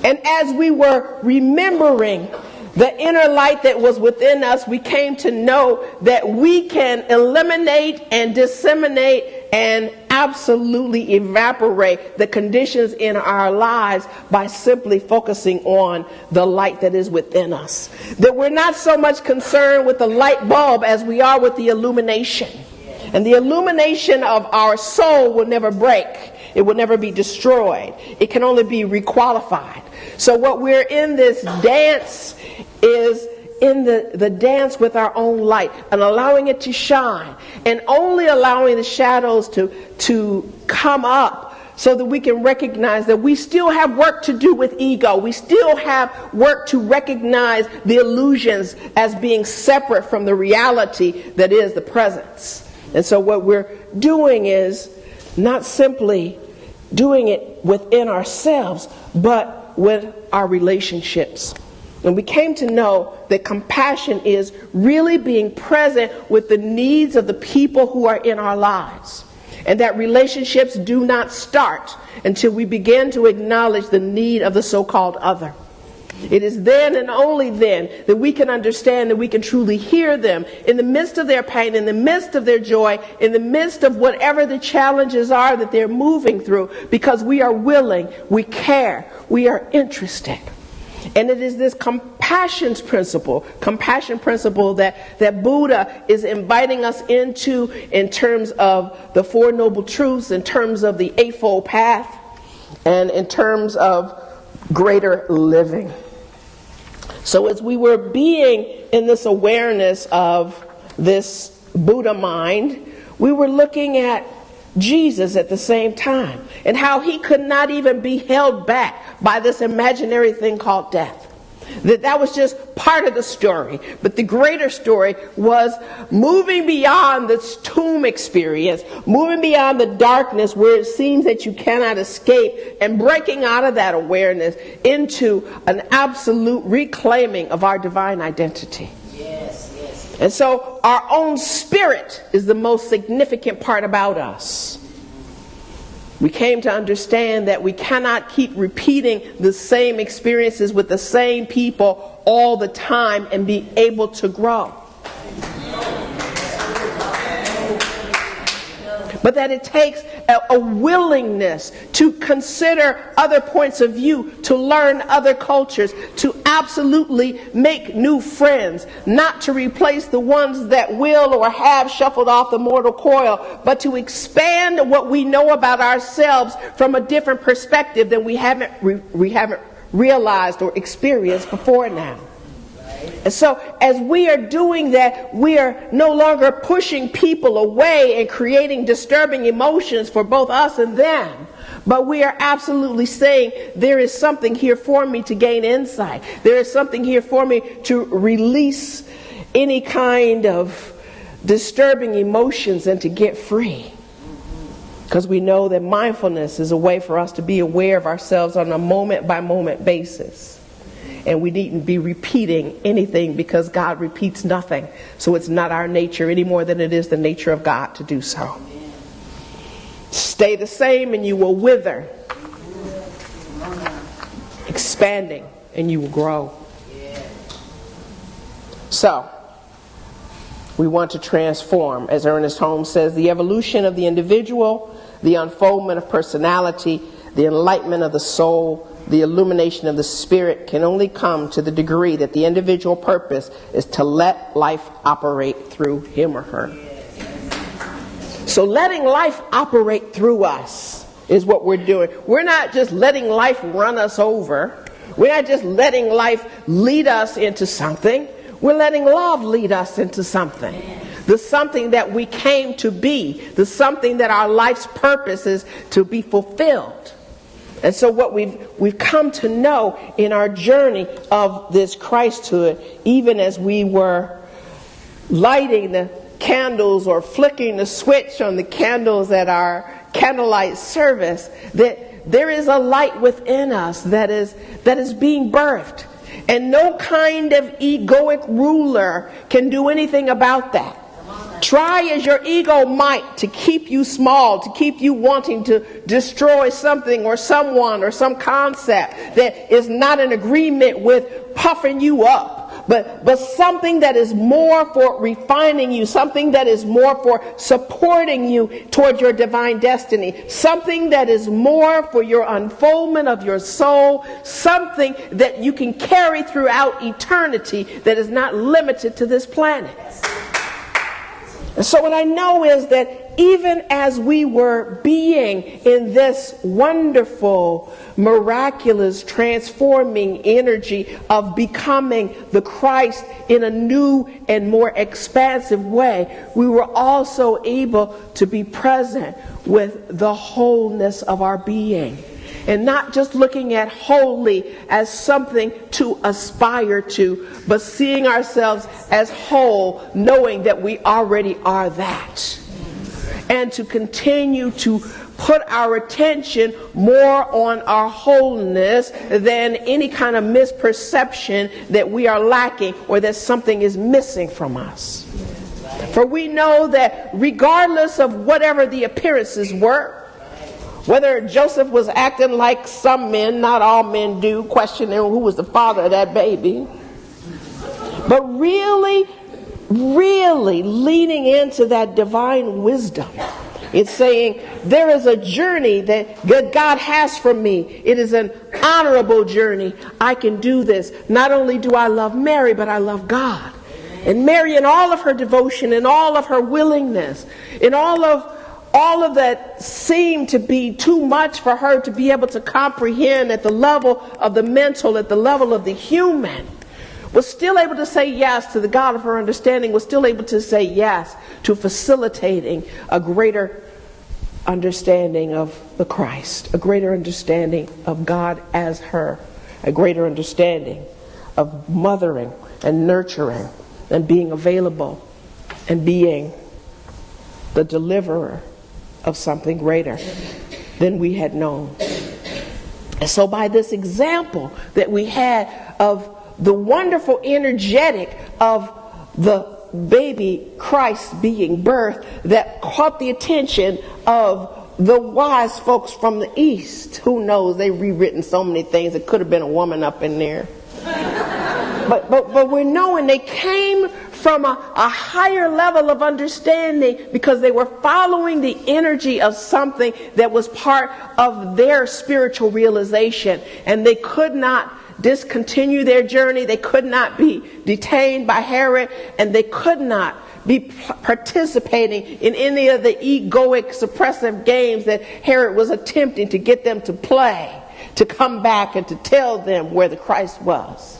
And as we were remembering the inner light that was within us, we came to know that we can eliminate and disseminate and absolutely evaporate the conditions in our lives by simply focusing on the light that is within us. That we're not so much concerned with the light bulb as we are with the illumination. And the illumination of our soul will never break. It will never be destroyed. It can only be requalified. So what we're in this dance is in the dance with our own light and allowing it to shine and only allowing the shadows to come up so that we can recognize that we still have work to do with ego. We still have work to recognize the illusions as being separate from the reality that is the presence. And so what we're doing is not simply doing it within ourselves, but with our relationships. And we came to know that compassion is really being present with the needs of the people who are in our lives. And that relationships do not start until we begin to acknowledge the need of the so-called other. It is then and only then that we can understand, that we can truly hear them in the midst of their pain, in the midst of their joy, in the midst of whatever the challenges are that they're moving through, because we are willing, we care, we are interested. And it is this compassion principle that Buddha is inviting us into in terms of the Four Noble Truths, in terms of the Eightfold Path, and in terms of greater living. So as we were being in this awareness of this Buddha mind, we were looking at Jesus at the same time, and how he could not even be held back by this imaginary thing called death. That was just part of the story, but the greater story was moving beyond this tomb experience, moving beyond the darkness where it seems that you cannot escape, and breaking out of that awareness into an absolute reclaiming of our divine identity. And so our own spirit is the most significant part about us. We came to understand that we cannot keep repeating the same experiences with the same people all the time and be able to grow. But that it takes a willingness to consider other points of view, to learn other cultures, to absolutely make new friends, not to replace the ones that will or have shuffled off the mortal coil, but to expand what we know about ourselves from a different perspective than we haven't realized or experienced before now. And so as we are doing that, we are no longer pushing people away and creating disturbing emotions for both us and them. But we are absolutely saying there is something here for me to gain insight. There is something here for me to release any kind of disturbing emotions and to get free. Because we know that mindfulness is a way for us to be aware of ourselves on a moment-by-moment basis. And we needn't be repeating anything because God repeats nothing. So it's not our nature any more than it is the nature of God to do so. Stay the same and you will wither. Expanding and you will grow. So, we want to transform. As Ernest Holmes says, the evolution of the individual, the unfoldment of personality, the enlightenment of the soul, the illumination of the spirit can only come to the degree that the individual purpose is to let life operate through him or her. So letting life operate through us is what we're doing. We're not just letting life run us over. We're not just letting life lead us into something. We're letting love lead us into something. The something that we came to be. The something that our life's purpose is to be fulfilled. And so what we've come to know in our journey of this Christhood, even as we were lighting the candles or flicking the switch on the candles at our candlelight service, that there is a light within us that is being birthed. And no kind of egoic ruler can do anything about that. Try as your ego might to keep you small, to keep you wanting to destroy something or someone or some concept that is not in agreement with puffing you up. But something that is more for refining you, something that is more for supporting you toward your divine destiny, something that is more for your unfoldment of your soul, something that you can carry throughout eternity that is not limited to this planet. And so what I know is that even as we were being in this wonderful, miraculous, transforming energy of becoming the Christ in a new and more expansive way, we were also able to be present with the wholeness of our being. And not just looking at holy as something to aspire to, but seeing ourselves as whole, knowing that we already are that. And to continue to put our attention more on our wholeness than any kind of misperception that we are lacking or that something is missing from us. For we know that regardless of whatever the appearances were, whether Joseph was acting like some men, not all men do, questioning who was the father of that baby, but really leaning into that divine wisdom. It's saying there is a journey that God has for me. It is an honorable journey. I can do this. Not only do I love Mary, but I love God. And Mary, in all of her devotion, in all of her willingness, in all of that seemed to be too much for her to be able to comprehend at the level of the mental, at the level of the human, was still able to say yes to the God of her understanding, was still able to say yes to facilitating a greater understanding of the Christ, a greater understanding of God as her, a greater understanding of mothering and nurturing and being available and being the deliverer of something greater than we had known. And so by this example that we had of the wonderful energetic of the baby Christ being birthed that caught the attention of the wise folks from the East. Who knows, they've rewritten so many things. It could have been a woman up in there. But we're knowing they came from a higher level of understanding because they were following the energy of something that was part of their spiritual realization. And they could not discontinue their journey. They could not be detained by Herod, and they could not be participating in any of the egoic suppressive games that Herod was attempting to get them to play, to come back and to tell them where the Christ was.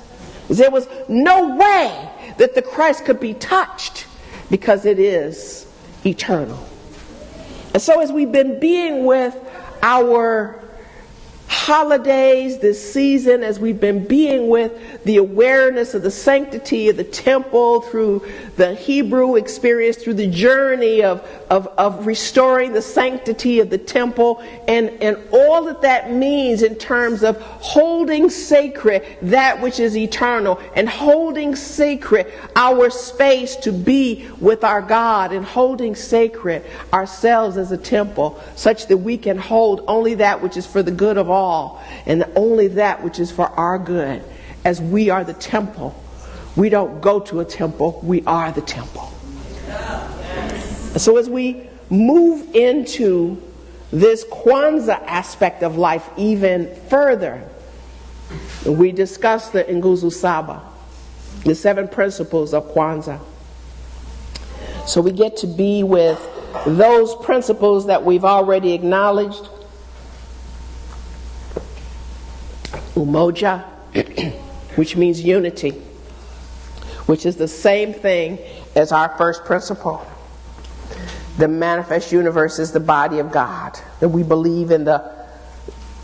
There was no way that the Christ could be touched because it is eternal. And so as we've been being with our holidays this season, as we've been being with the awareness of the sanctity of the temple through the Hebrew experience, through the journey of restoring the sanctity of the temple, and all that means in terms of holding sacred that which is eternal, and holding sacred our space to be with our God, and holding sacred ourselves as a temple, such that we can hold only that which is for the good of all, and only that which is for our good, as we are the temple. We don't go to a temple, we are the temple. So as we move into this Kwanzaa aspect of life even further, we discuss the Nguzo Saba, the 7 principles of Kwanzaa. So we get to be with those principles that we've already acknowledged. Umoja, which means unity, which is the same thing as our first principle. The manifest universe is the body of God. That we believe in the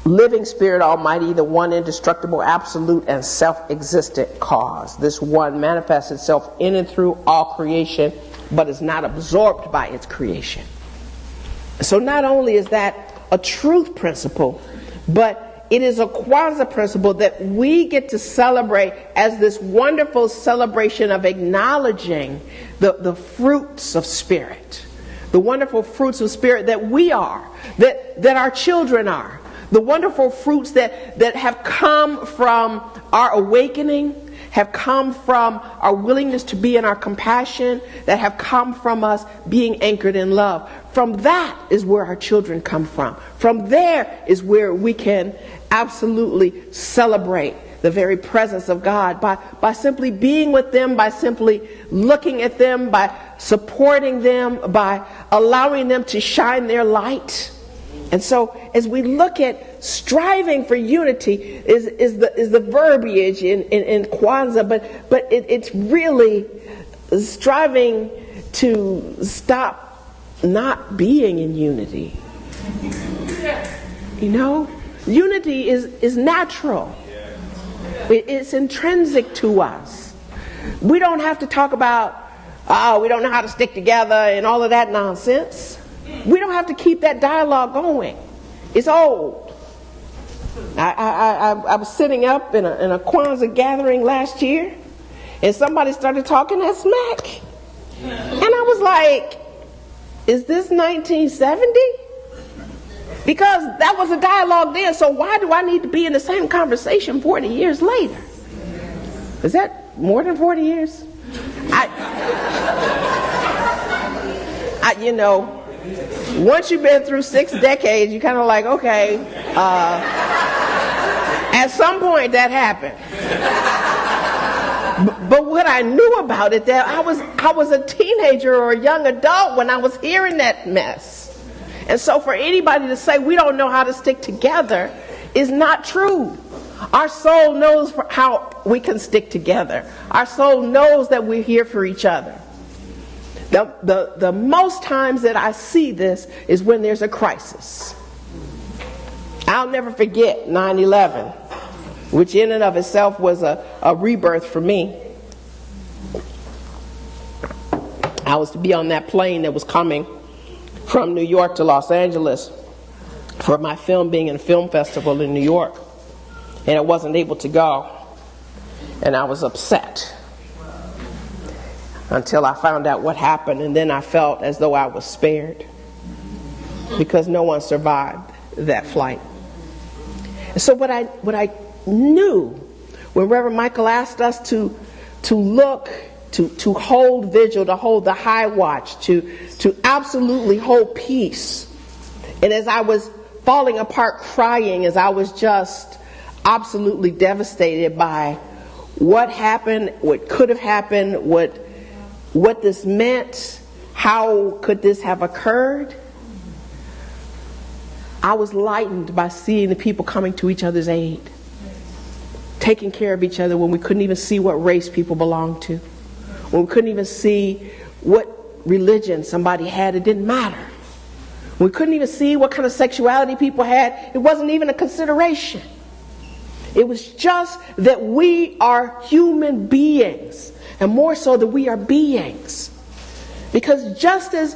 living Spirit Almighty, the one indestructible, absolute, and self-existent cause. This one manifests itself in and through all creation, but is not absorbed by its creation. So not only is that a truth principle, but it is a Kwanzaa principle that we get to celebrate as this wonderful celebration of acknowledging the fruits of Spirit, the wonderful fruits of Spirit that we are, that our children are, the wonderful fruits that have come from our awakening, have come from our willingness to be in our compassion, that have come from us being anchored in love. From that is where our children come from. From there is where we can absolutely celebrate the very presence of God by simply being with them, by simply looking at them, by supporting them, by allowing them to shine their light. And so as we look at striving for unity is the verbiage in Kwanzaa, but it's really striving to stop not being in unity. You know, unity is natural. It's intrinsic to us. We don't have to talk about, we don't know how to stick together and all of that nonsense. We don't have to keep that dialogue going. It's old. I was sitting up in a Kwanzaa gathering last year, and somebody started talking that smack. And I was like, is this 1970? Because that was a dialogue then, so why do I need to be in the same conversation 40 years later? Is that more than 40 years? You know, once you've been through 6 decades, you kind of like, okay, at some point that happened. But what I knew about it, that I was a teenager or a young adult when I was hearing that mess. And so for anybody to say we don't know how to stick together is not true. Our soul knows how we can stick together. Our soul knows that we're here for each other. The most times that I see this is when there's a crisis. I'll never forget 9/11, which in and of itself was a rebirth for me. I was to be on that plane that was coming from New York to Los Angeles for my film being in a film festival in New York, and I wasn't able to go, and I was upset until I found out what happened, and then I felt as though I was spared because no one survived that flight. And so what I knew when Reverend Michael asked us to look to hold vigil, to hold the high watch, to absolutely hold peace. And as I was falling apart crying, as I was just absolutely devastated by what happened, what could have happened, what this meant, how could this have occurred, I was lightened by seeing the people coming to each other's aid, taking care of each other when we couldn't even see what race people belonged to, when we couldn't even see what religion somebody had. It didn't matter. We couldn't even see what kind of sexuality people had. It wasn't even a consideration. It was just that we are human beings, and more so that we are beings. Because just as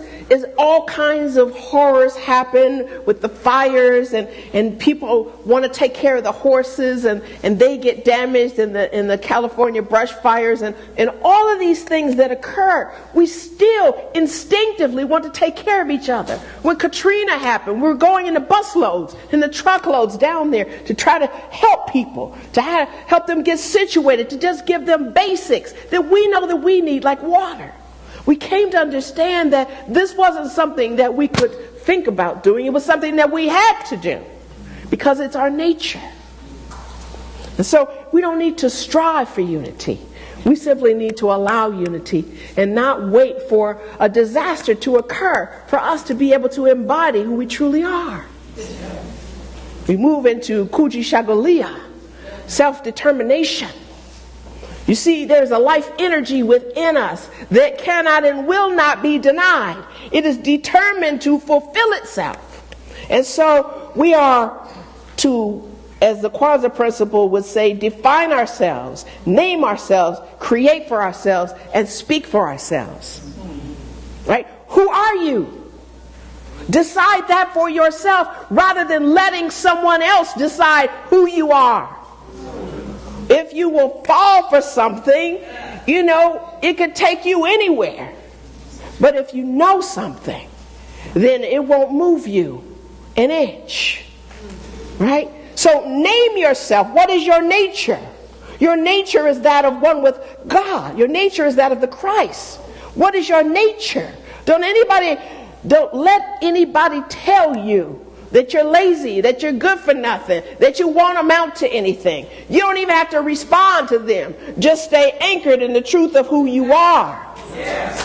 all kinds of horrors happen with the fires, and people want to take care of the horses, and they get damaged in the California brush fires, and all of these things that occur, we still instinctively want to take care of each other. When Katrina happened, we were going in the busloads and the truckloads down there to try to help people, to help them get situated, to just give them basics that we know that we need, like water. We came to understand that this wasn't something that we could think about doing. It was something that we had to do because it's our nature. And so we don't need to strive for unity. We simply need to allow unity and not wait for a disaster to occur for us to be able to embody who we truly are. We move into Kujichagulia, self-determination. You see, there's a life energy within us that cannot and will not be denied. It is determined to fulfill itself. And so we are to, as the Kwanzaa principle would say, define ourselves, name ourselves, create for ourselves, and speak for ourselves. Right? Who are you? Decide that for yourself rather than letting someone else decide who you are. If you will fall for something, it could take you anywhere. But if you know something, then it won't move you an inch. Right? So name yourself. What is your nature? Your nature is that of one with God. Your nature is that of the Christ. What is your nature? Don't let anybody tell you that you're lazy, that you're good for nothing, that you won't amount to anything. You don't even have to respond to them. Just stay anchored in the truth of who you are. Yes.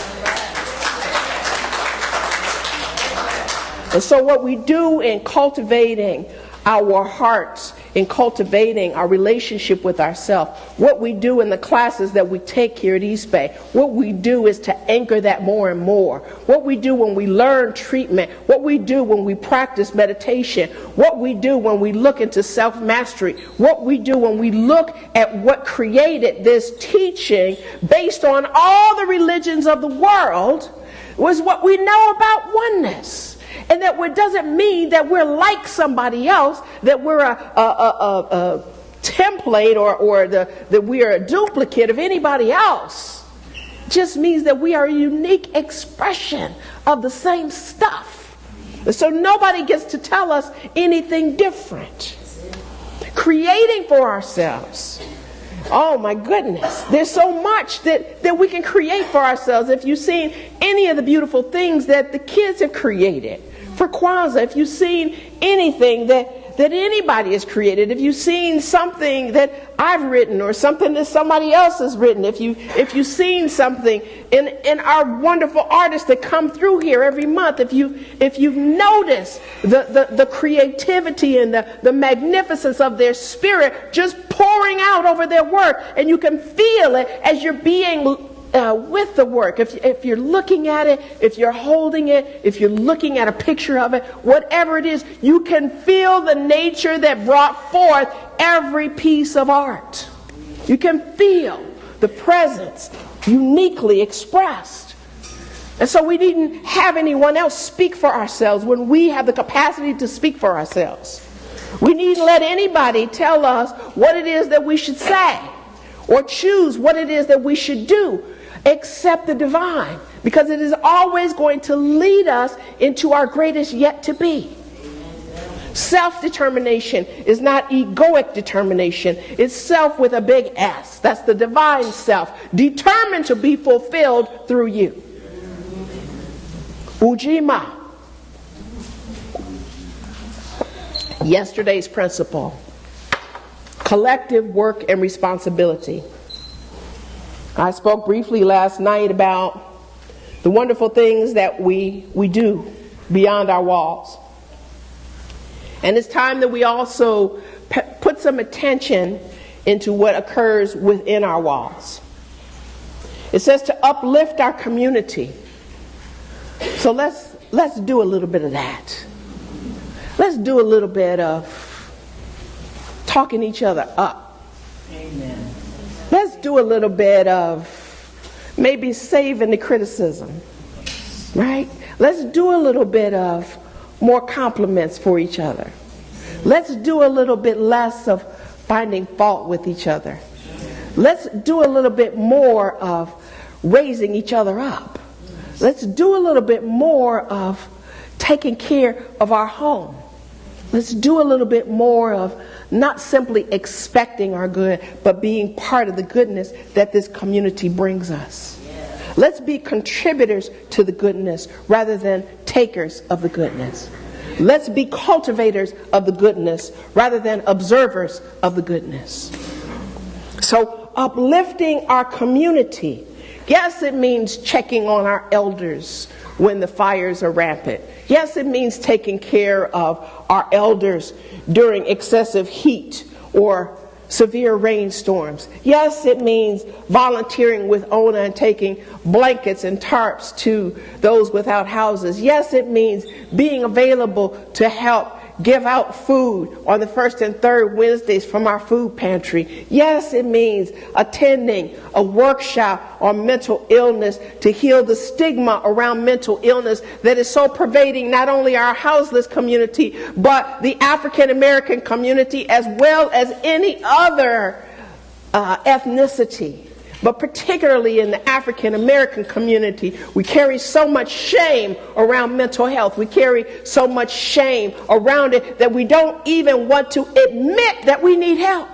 And so what we do in cultivating our hearts, in cultivating our relationship with ourselves, what we do in the classes that we take here at East Bay, what we do is to anchor that more and more. What we do when we learn treatment, what we do when we practice meditation, what we do when we look into self-mastery, what we do when we look at what created this teaching based on all the religions of the world, was what we know about oneness. And that doesn't mean that we're like somebody else, that we're a template or that we are a duplicate of anybody else. It just means that we are a unique expression of the same stuff. And so nobody gets to tell us anything different. Creating for ourselves. Oh my goodness, there's so much that we can create for ourselves. If you've seen any of the beautiful things that the kids have created for Kwanzaa, if you've seen anything that anybody has created, if you've seen something that I've written or something that somebody else has written, if you've seen something in our wonderful artists that come through here every month, if you've noticed the creativity and the magnificence of their spirit just pouring out over their work, and you can feel it as you're being with the work, if you're looking at it, if you're holding it, if you're looking at a picture of it, whatever it is, you can feel the nature that brought forth every piece of art. You can feel the presence uniquely expressed. And so we needn't have anyone else speak for ourselves when we have the capacity to speak for ourselves. We needn't let anybody tell us what it is that we should say or choose what it is that we should do, except the divine, because it is always going to lead us into our greatest yet to be. Self-determination is not egoic determination. It's self with a big S. That's the divine self, determined to be fulfilled through you. Ujima. Yesterday's principle. Collective work and responsibility. I spoke briefly last night about the wonderful things that we do beyond our walls. And it's time that we also put some attention into what occurs within our walls. It says to uplift our community. So let's do a little bit of that. Let's do a little bit of talking each other up. Amen. Let's do a little bit of maybe saving the criticism, right? Let's do a little bit of more compliments for each other. Let's do a little bit less of finding fault with each other. Let's do a little bit more of raising each other up. Let's do a little bit more of taking care of our home. Let's do a little bit more of not simply expecting our good, but being part of the goodness that this community brings us. Let's be contributors to the goodness rather than takers of the goodness. Let's be cultivators of the goodness rather than observers of the goodness. So uplifting our community. Yes, it means checking on our elders when the fires are rampant. Yes, it means taking care of our elders during excessive heat or severe rainstorms. Yes, it means volunteering with ONA and taking blankets and tarps to those without houses. Yes, it means being available to help give out food on the first and third Wednesdays from our food pantry. Yes, it means attending a workshop on mental illness to heal the stigma around mental illness that is so pervading not only our houseless community, but the African American community as well as any other ethnicity. But particularly in the African American community, we carry so much shame around mental health. We carry so much shame around it that we don't even want to admit that we need help.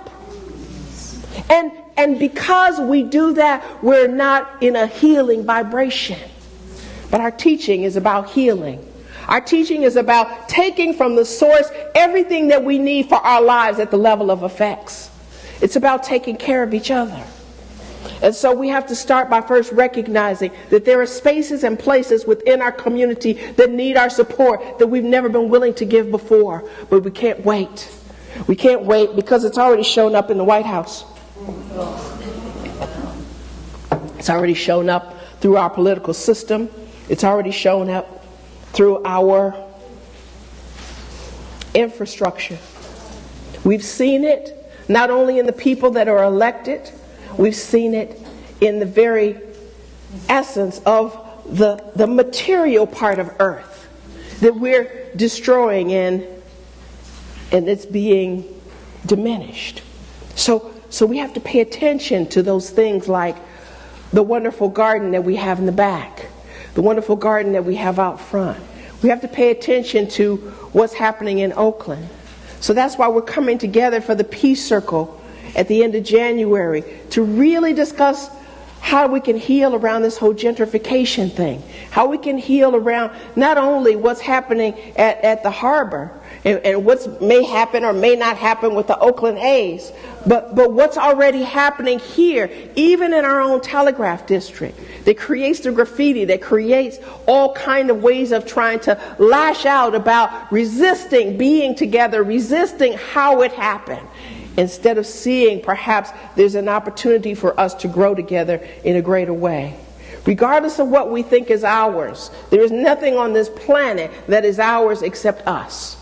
And because we do that, we're not in a healing vibration. But our teaching is about healing. Our teaching is about taking from the source everything that we need for our lives at the level of effects. It's about taking care of each other. And so we have to start by first recognizing that there are spaces and places within our community that need our support that we've never been willing to give before. But we can't wait. We can't wait because it's already shown up in the White House. It's already shown up through our political system. It's already shown up through our infrastructure. We've seen it not only in the people that are elected, we've seen it in the very essence of the material part of earth that we're destroying and it's being diminished. So we have to pay attention to those things like the wonderful garden that we have in the back, the wonderful garden that we have out front. We have to pay attention to what's happening in Oakland. So that's why we're coming together for the Peace Circle at the end of January to really discuss how we can heal around this whole gentrification thing, how we can heal around not only what's happening at the harbor and what may happen or may not happen with the Oakland A's, but what's already happening here, even in our own Telegraph district, that creates the graffiti, that creates all kind of ways of trying to lash out about resisting being together, resisting how it happened. Instead of seeing perhaps there's an opportunity for us to grow together in a greater way. Regardless of what we think is ours, there is nothing on this planet that is ours except us.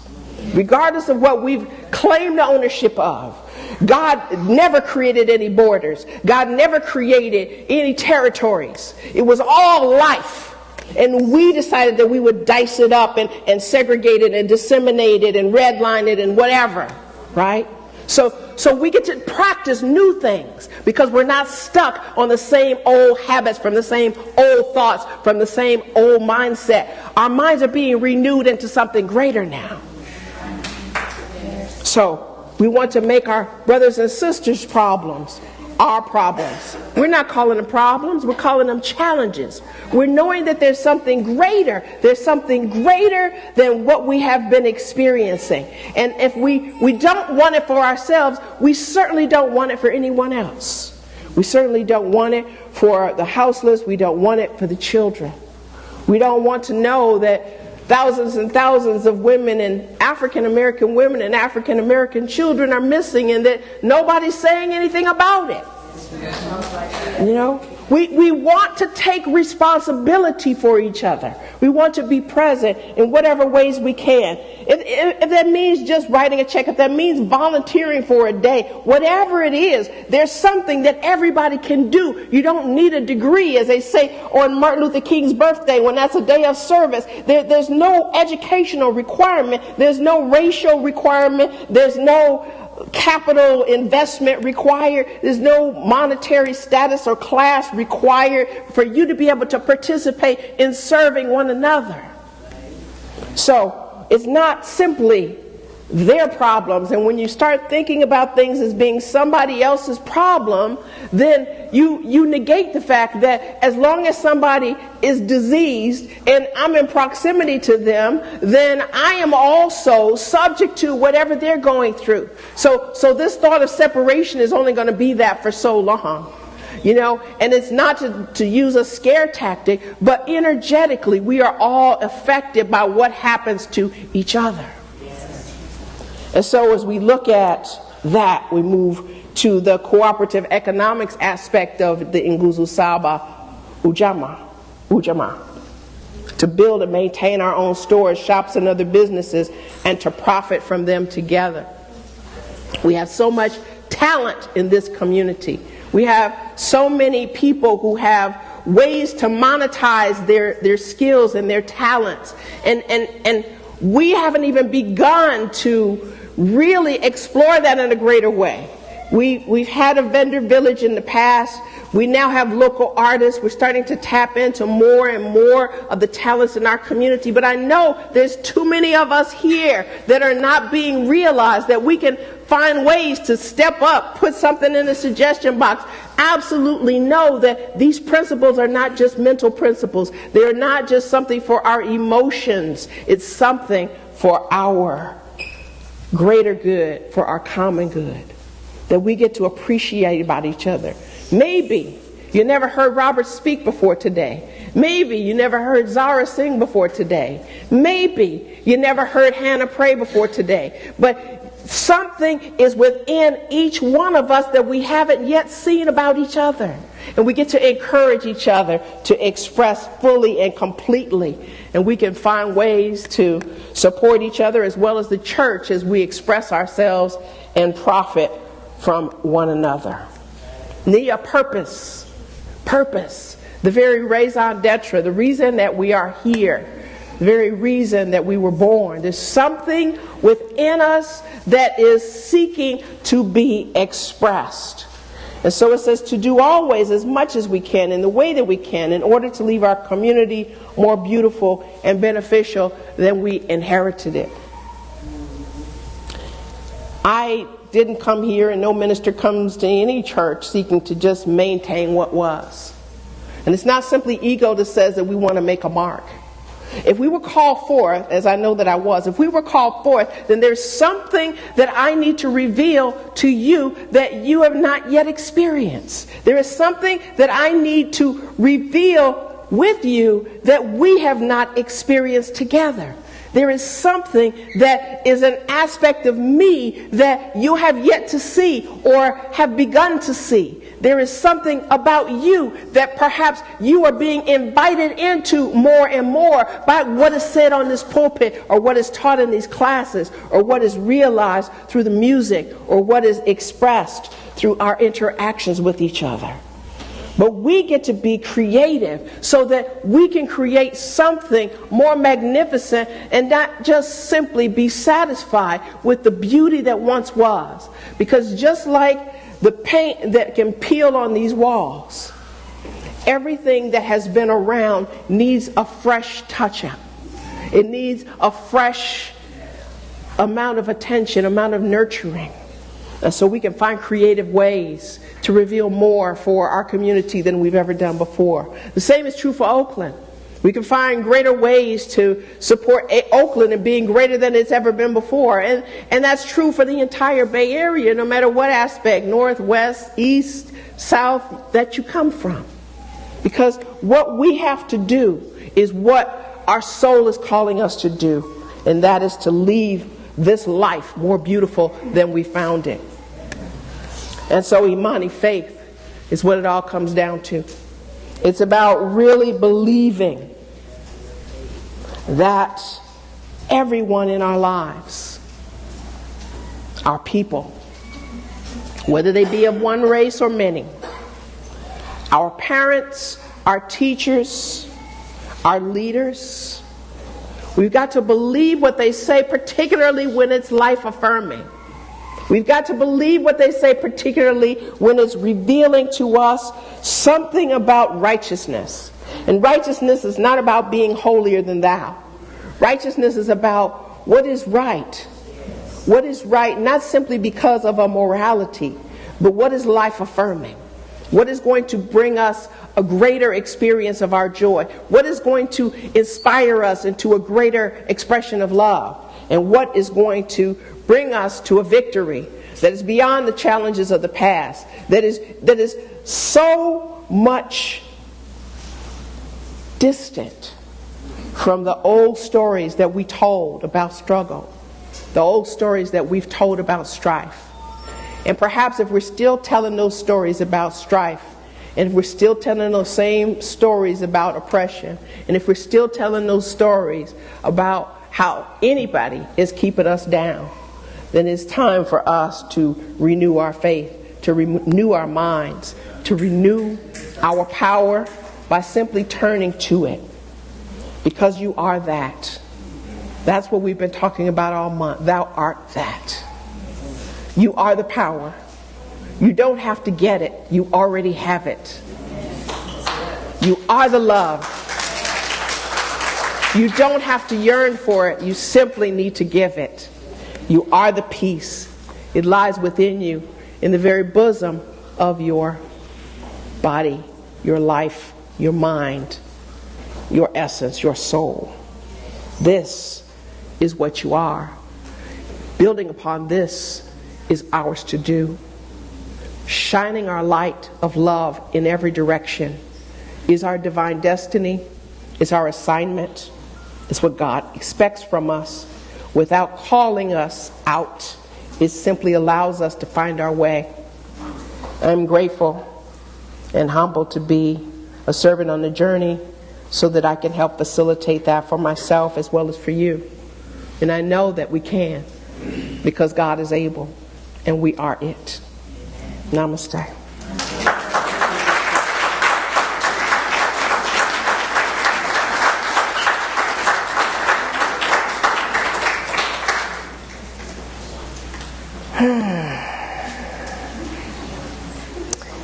Regardless of what we've claimed ownership of, God never created any borders. God never created any territories. It was all life. And we decided that we would dice it up and segregate it and disseminate it and redline it and whatever, right? So we get to practice new things because we're not stuck on the same old habits, from the same old thoughts, from the same old mindset. Our minds are being renewed into something greater now. So we want to make our brothers and sisters' problems our problems. We're not calling them problems, we're calling them challenges. We're knowing that there's something greater. There's something greater than what we have been experiencing. And if we don't want it for ourselves, we certainly don't want it for anyone else. We certainly don't want it for the houseless. We don't want it for the children. We don't want to know that thousands and thousands of women and African American women and African American children are missing and that nobody's saying anything about it. You know, we want to take responsibility for each other. We want to be present in whatever ways we can. If that means just writing a check, if that means volunteering for a day, whatever it is, there's something that everybody can do. You don't need a degree, as they say on Martin Luther King's birthday, when that's a day of service. There's no educational requirement. There's no racial requirement. There's no capital investment required. There's no monetary status or class required for you to be able to participate in serving one another. So it's not simply their problems, and when you start thinking about things as being somebody else's problem, then you negate the fact that as long as somebody is diseased and I'm in proximity to them, then I am also subject to whatever they're going through. So this thought of separation is only going to be that for so long. You know, and it's not to use a scare tactic, but energetically we are all affected by what happens to each other. And so as we look at that, we move to the cooperative economics aspect of the Nguzo Saba Ujamaa, to build and maintain our own stores, shops, and other businesses, and to profit from them together. We have so much talent in this community. We have so many people who have ways to monetize their skills and their talents. And we haven't even begun to really explore that in a greater way. We've had a vendor village in the past. We now have local artists. We're starting to tap into more and more of the talents in our community. But I know there's too many of us here that are not being realized, that we can find ways to step up, put something in the suggestion box. Absolutely know that these principles are not just mental principles. They're not just something for our emotions. It's something for our greater good, for our common good, that we get to appreciate about each other. Maybe you never heard Robert speak before today. Maybe you never heard Zara sing before today. Maybe you never heard Hannah pray before today. But something is within each one of us that we haven't yet seen about each other. And we get to encourage each other to express fully and completely. And we can find ways to support each other as well as the church as we express ourselves and profit from one another. Nia, purpose. The very raison d'etre, the reason that we are here, the very reason that we were born. There's something within us that is seeking to be expressed. And so it says to do always as much as we can in the way that we can in order to leave our community more beautiful and beneficial than we inherited it. I didn't come here, and no minister comes to any church seeking to just maintain what was. And it's not simply ego that says that we want to make a mark. If we were called forth, as I know that I was, if we were called forth, then there's something that I need to reveal to you that you have not yet experienced. There is something that I need to reveal with you that we have not experienced together. There is something that is an aspect of me that you have yet to see or have begun to see. There is something about you that perhaps you are being invited into more and more by what is said on this pulpit, or what is taught in these classes, or what is realized through the music, or what is expressed through our interactions with each other. But we get to be creative so that we can create something more magnificent and not just simply be satisfied with the beauty that once was. Because just like the paint that can peel on these walls, everything that has been around needs a fresh touch-up. It needs a fresh amount of attention, amount of nurturing, so we can find creative ways to reveal more for our community than we've ever done before. The same is true for Oakland. We can find greater ways to support Oakland and being greater than it's ever been before. And that's true for the entire Bay Area, no matter what aspect, north, west, east, south, that you come from. Because what we have to do is what our soul is calling us to do, and that is to leave this life more beautiful than we found it. And so Imani, faith, is what it all comes down to. It's about really believing that everyone in our lives, our people, whether they be of one race or many, our parents, our teachers, our leaders, we've got to believe what they say, particularly when it's life-affirming. We've got to believe what they say, particularly when it's revealing to us something about righteousness. And righteousness is not about being holier than thou. Righteousness is about what is right. What is right, not simply because of a morality, but what is life-affirming. What is going to bring us a greater experience of our joy? What is going to inspire us into a greater expression of love? And what is going to bring us to a victory that is beyond the challenges of the past, that is so much distant from the old stories that we told about struggle, the old stories that we've told about strife. And perhaps if we're still telling those stories about strife, and if we're still telling those same stories about oppression, and if we're still telling those stories about how anybody is keeping us down, then it's time for us to renew our faith, to renew our minds, to renew our power by simply turning to it. Because you are that. That's what we've been talking about all month. Thou art that. You are the power. You don't have to get it. You already have it. You are the love. You don't have to yearn for it. You simply need to give it. You are the peace. It lies within you, in the very bosom of your body, your life, your mind, your essence, your soul. This is what you are. Building upon this is ours to do. Shining our light of love in every direction is our divine destiny, is our assignment. It's what God expects from us. Without calling us out, it simply allows us to find our way. I'm grateful and humbled to be a servant on the journey so that I can help facilitate that for myself as well as for you. And I know that we can, because God is able and we are it. Namaste.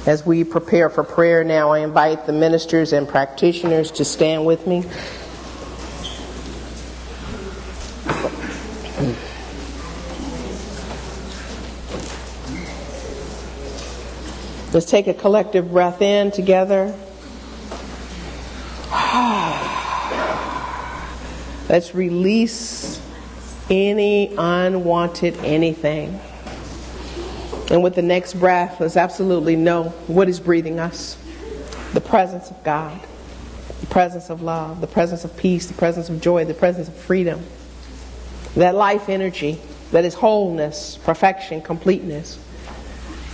As we prepare for prayer now, I invite the ministers and practitioners to stand with me. Let's take a collective breath in together. Let's release any unwanted anything. And with the next breath, let's absolutely know what is breathing us. The presence of God, the presence of love, the presence of peace, the presence of joy, the presence of freedom. That life energy, that is wholeness, perfection, completeness.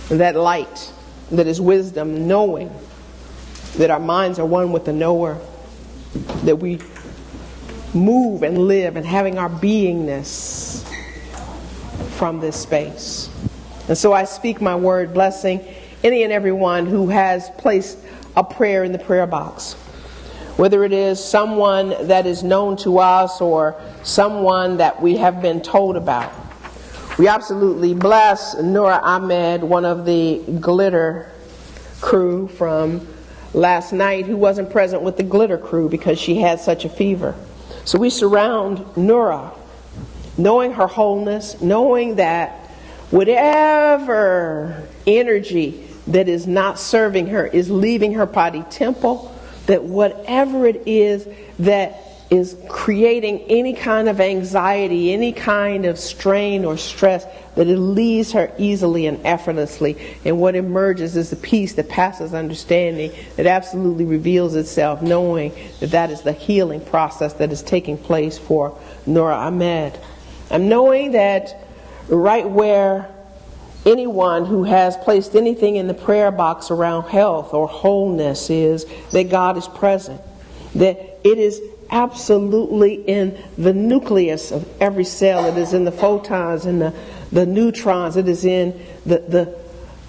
That light, that is wisdom, knowing that our minds are one with the knower. That we move and live and having our beingness from this space. And so I speak my word, blessing any and everyone who has placed a prayer in the prayer box. Whether it is someone that is known to us or someone that we have been told about. We absolutely bless Nora Ahmed, one of the glitter crew from last night, who wasn't present with the glitter crew because she had such a fever. So we surround Nora knowing her wholeness, knowing that whatever energy that is not serving her is leaving her body temple, that whatever it is that is creating any kind of anxiety, any kind of strain or stress, that it leaves her easily and effortlessly. And what emerges is the peace that passes understanding, that absolutely reveals itself, knowing that that is the healing process that is taking place for Nora Ahmed. I'm knowing that right where anyone who has placed anything in the prayer box around health or wholeness is, that God is present, that it is absolutely in the nucleus of every cell. It is in the photons and the neutrons. It is in the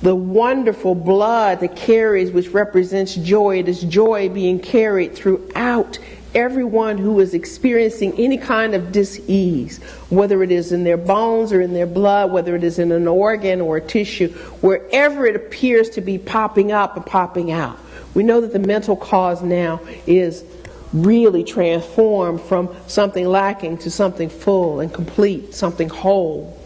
wonderful blood that carries, which represents joy. It is joy being carried throughout everyone who is experiencing any kind of dis-ease, whether it is in their bones or in their blood, whether it is in an organ or a tissue, wherever it appears to be popping up and popping out. We know that the mental cause now is really transformed from something lacking to something full and complete, something whole.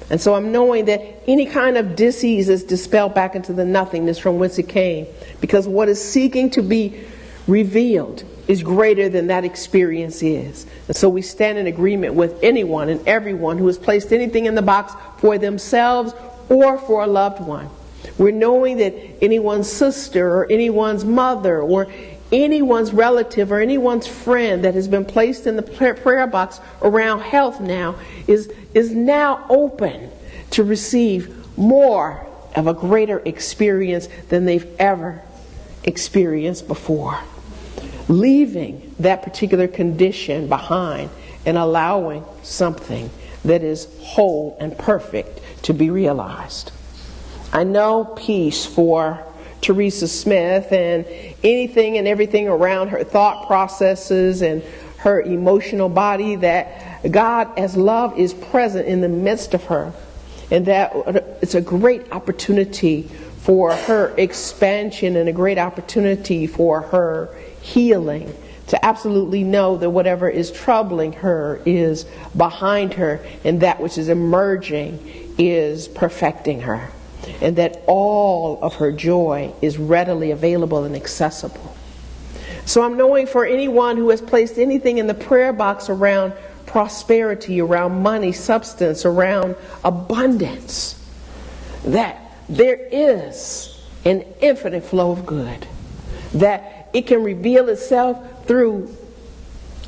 And so I'm knowing that any kind of dis-ease is dispelled back into the nothingness from whence it came, because what is seeking to be revealed is greater than that experience is. And so we stand in agreement with anyone and everyone who has placed anything in the box for themselves or for a loved one. We're knowing that anyone's sister or anyone's mother or anyone's relative or anyone's friend that has been placed in the prayer box around health now is now open to receive more of a greater experience than they've ever experienced before. Leaving that particular condition behind and allowing something that is whole and perfect to be realized. I know peace for Teresa Smith and anything and everything around her thought processes and her emotional body, that God as love is present in the midst of her, and that it's a great opportunity for her expansion and a great opportunity for her healing, to absolutely know that whatever is troubling her is behind her, and that which is emerging is perfecting her, and that all of her joy is readily available and accessible. So I'm knowing for anyone who has placed anything in the prayer box around prosperity, around money, substance, around abundance, that there is an infinite flow of good, that it can reveal itself through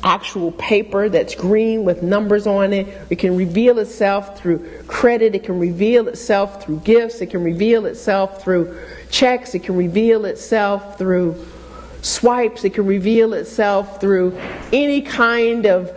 actual paper that's green with numbers on it. It can reveal itself through credit. It can reveal itself through gifts. It can reveal itself through checks. It can reveal itself through swipes. It can reveal itself through any kind of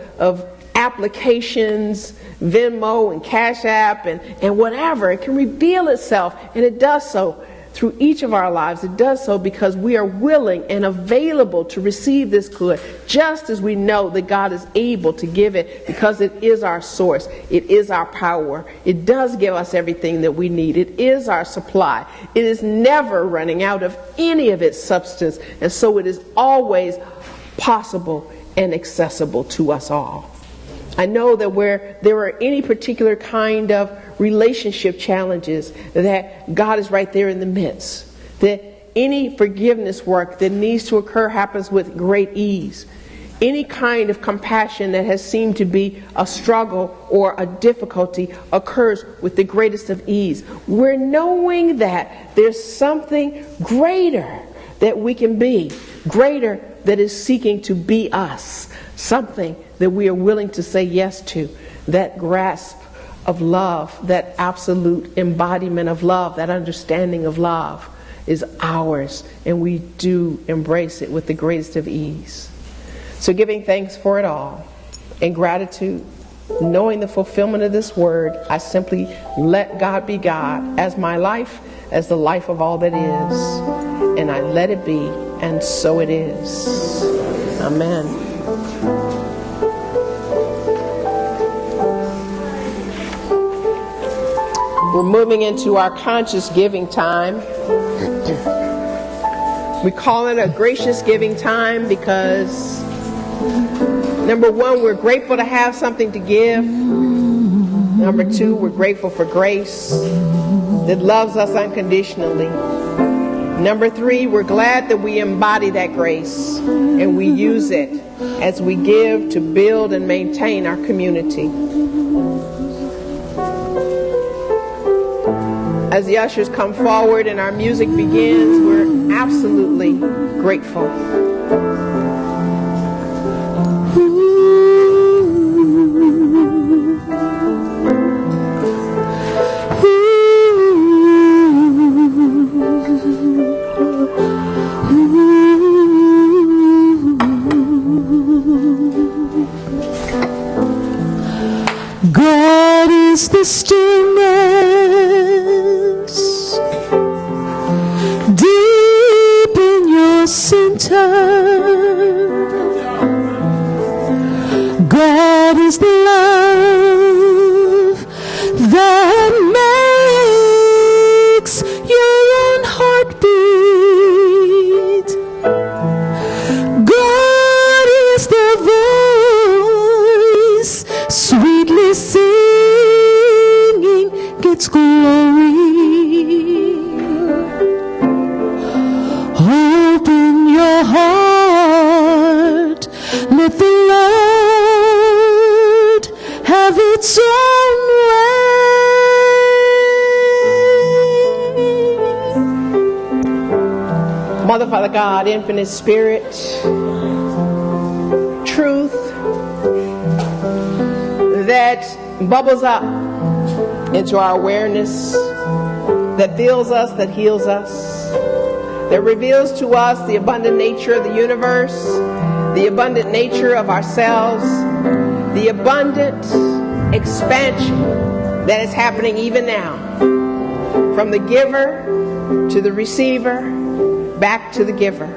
applications, Venmo and Cash App and whatever. It can reveal itself, and it does so through each of our lives. It does so because we are willing and available to receive this good, just as we know that God is able to give it, because it is our source. It is our power. It does give us everything that we need. It is our supply. It is never running out of any of its substance, and so it is always possible and accessible to us all. I know that where there are any particular kind of relationship challenges, that God is right there in the midst. That any forgiveness work that needs to occur happens with great ease. Any kind of compassion that has seemed to be a struggle or a difficulty occurs with the greatest of ease. We're knowing that there's something greater that we can be, greater that is seeking to be us, something that we are willing to say yes to, that grasp of love, that absolute embodiment of love, that understanding of love is ours, and we do embrace it with the greatest of ease. So giving thanks for it all, and gratitude, knowing the fulfillment of this word, I simply let God be God as my life, as the life of all that is, and I let it be, and so it is. Amen. We're moving into our conscious giving time. We call it a gracious giving time because, number one, we're grateful to have something to give. Number 2, we're grateful for grace that loves us unconditionally. Number 3, we're glad that we embody that grace and we use it as we give to build and maintain our community. As the ushers come forward and our music begins, we're absolutely grateful. God is the stillness deep in your center. God is the love that makes your own heart beat. God is the voice sweetly singing gets glory. Open your heart, let the Lord have its own way. Mother, Father God, Infinite Spirit, truth that bubbles up into our awareness, that fills us, that heals us, that reveals to us the abundant nature of the universe, the abundant nature of ourselves, the abundant expansion that is happening even now, from the giver to the receiver, back to the giver.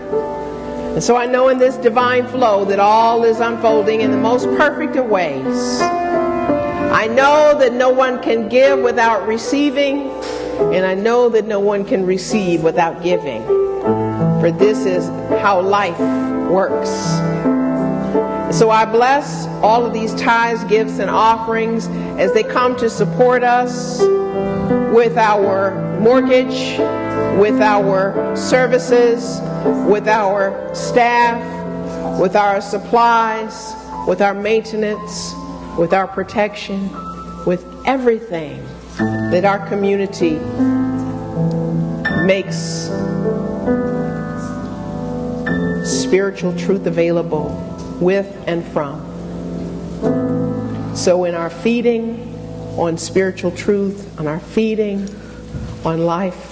And so I know in this divine flow that all is unfolding in the most perfect of ways. I know that no one can give without receiving, and I know that no one can receive without giving. For this is how life works. So I bless all of these tithes, gifts, and offerings as they come to support us with our mortgage, with our services, with our staff, with our supplies, with our maintenance, with our protection, with everything that our community makes spiritual truth available with and from. So in our feeding on spiritual truth, on our feeding on life,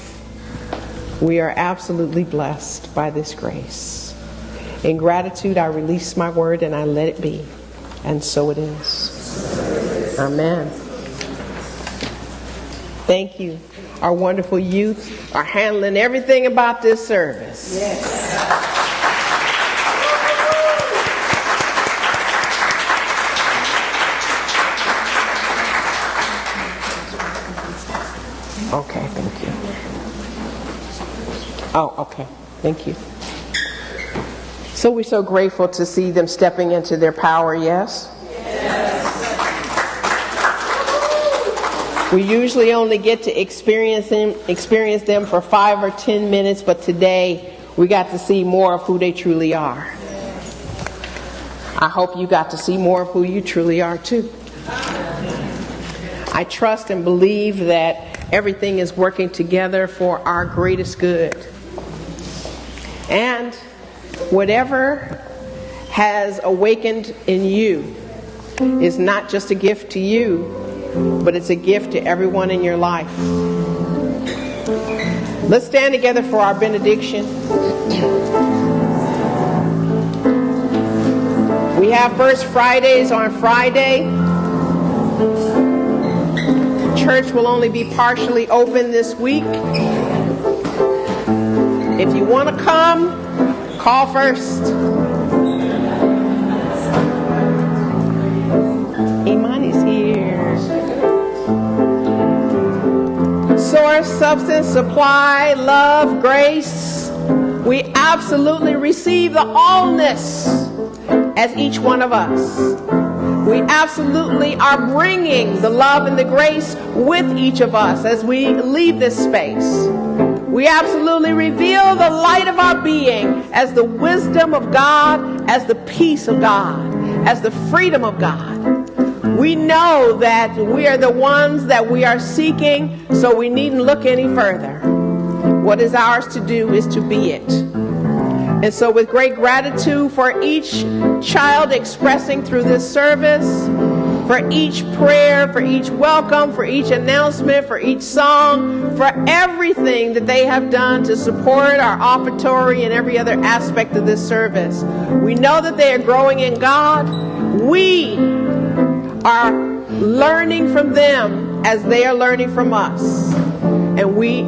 we are absolutely blessed by this grace. In gratitude, I release my word and I let it be. And so it is. Amen. Thank you. Our wonderful youth are handling everything about this service. Yes. Okay, thank you. Oh, okay. Thank you. So we're so grateful to see them stepping into their power, yes? We usually only get to experience them for 5 or 10 minutes, but today we got to see more of who they truly are. I hope you got to see more of who you truly are too. I trust and believe that everything is working together for our greatest good. And whatever has awakened in you is not just a gift to you, but it's a gift to everyone in your life. Let's stand together for our benediction. We have First Fridays on Friday. Church will only be partially open this week. If you want to come, call first. Imani's here. Source, substance, supply, love, grace. We absolutely receive the allness as each one of us. We absolutely are bringing the love and the grace with each of us as we leave this space. We absolutely reveal the light of our being as the wisdom of God, as the peace of God, as the freedom of God. We know that we are the ones that we are seeking, so we needn't look any further. What is ours to do is to be it. And so with great gratitude for each child expressing through this service, for each prayer, for each welcome, for each announcement, for each song, for everything that they have done to support our offertory and every other aspect of this service. We know that they are growing in God. We are learning from them as they are learning from us. And we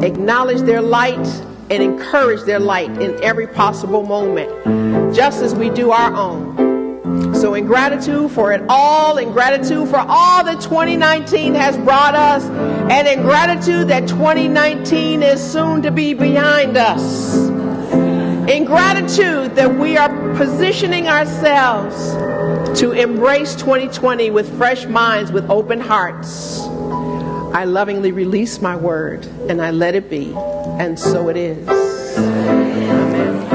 acknowledge their light and encourage their light in every possible moment, just as we do our own. So in gratitude for it all, in gratitude for all that 2019 has brought us, and in gratitude that 2019 is soon to be behind us, in gratitude that we are positioning ourselves to embrace 2020 with fresh minds, with open hearts, I lovingly release my word and I let it be, and so it is. Amen.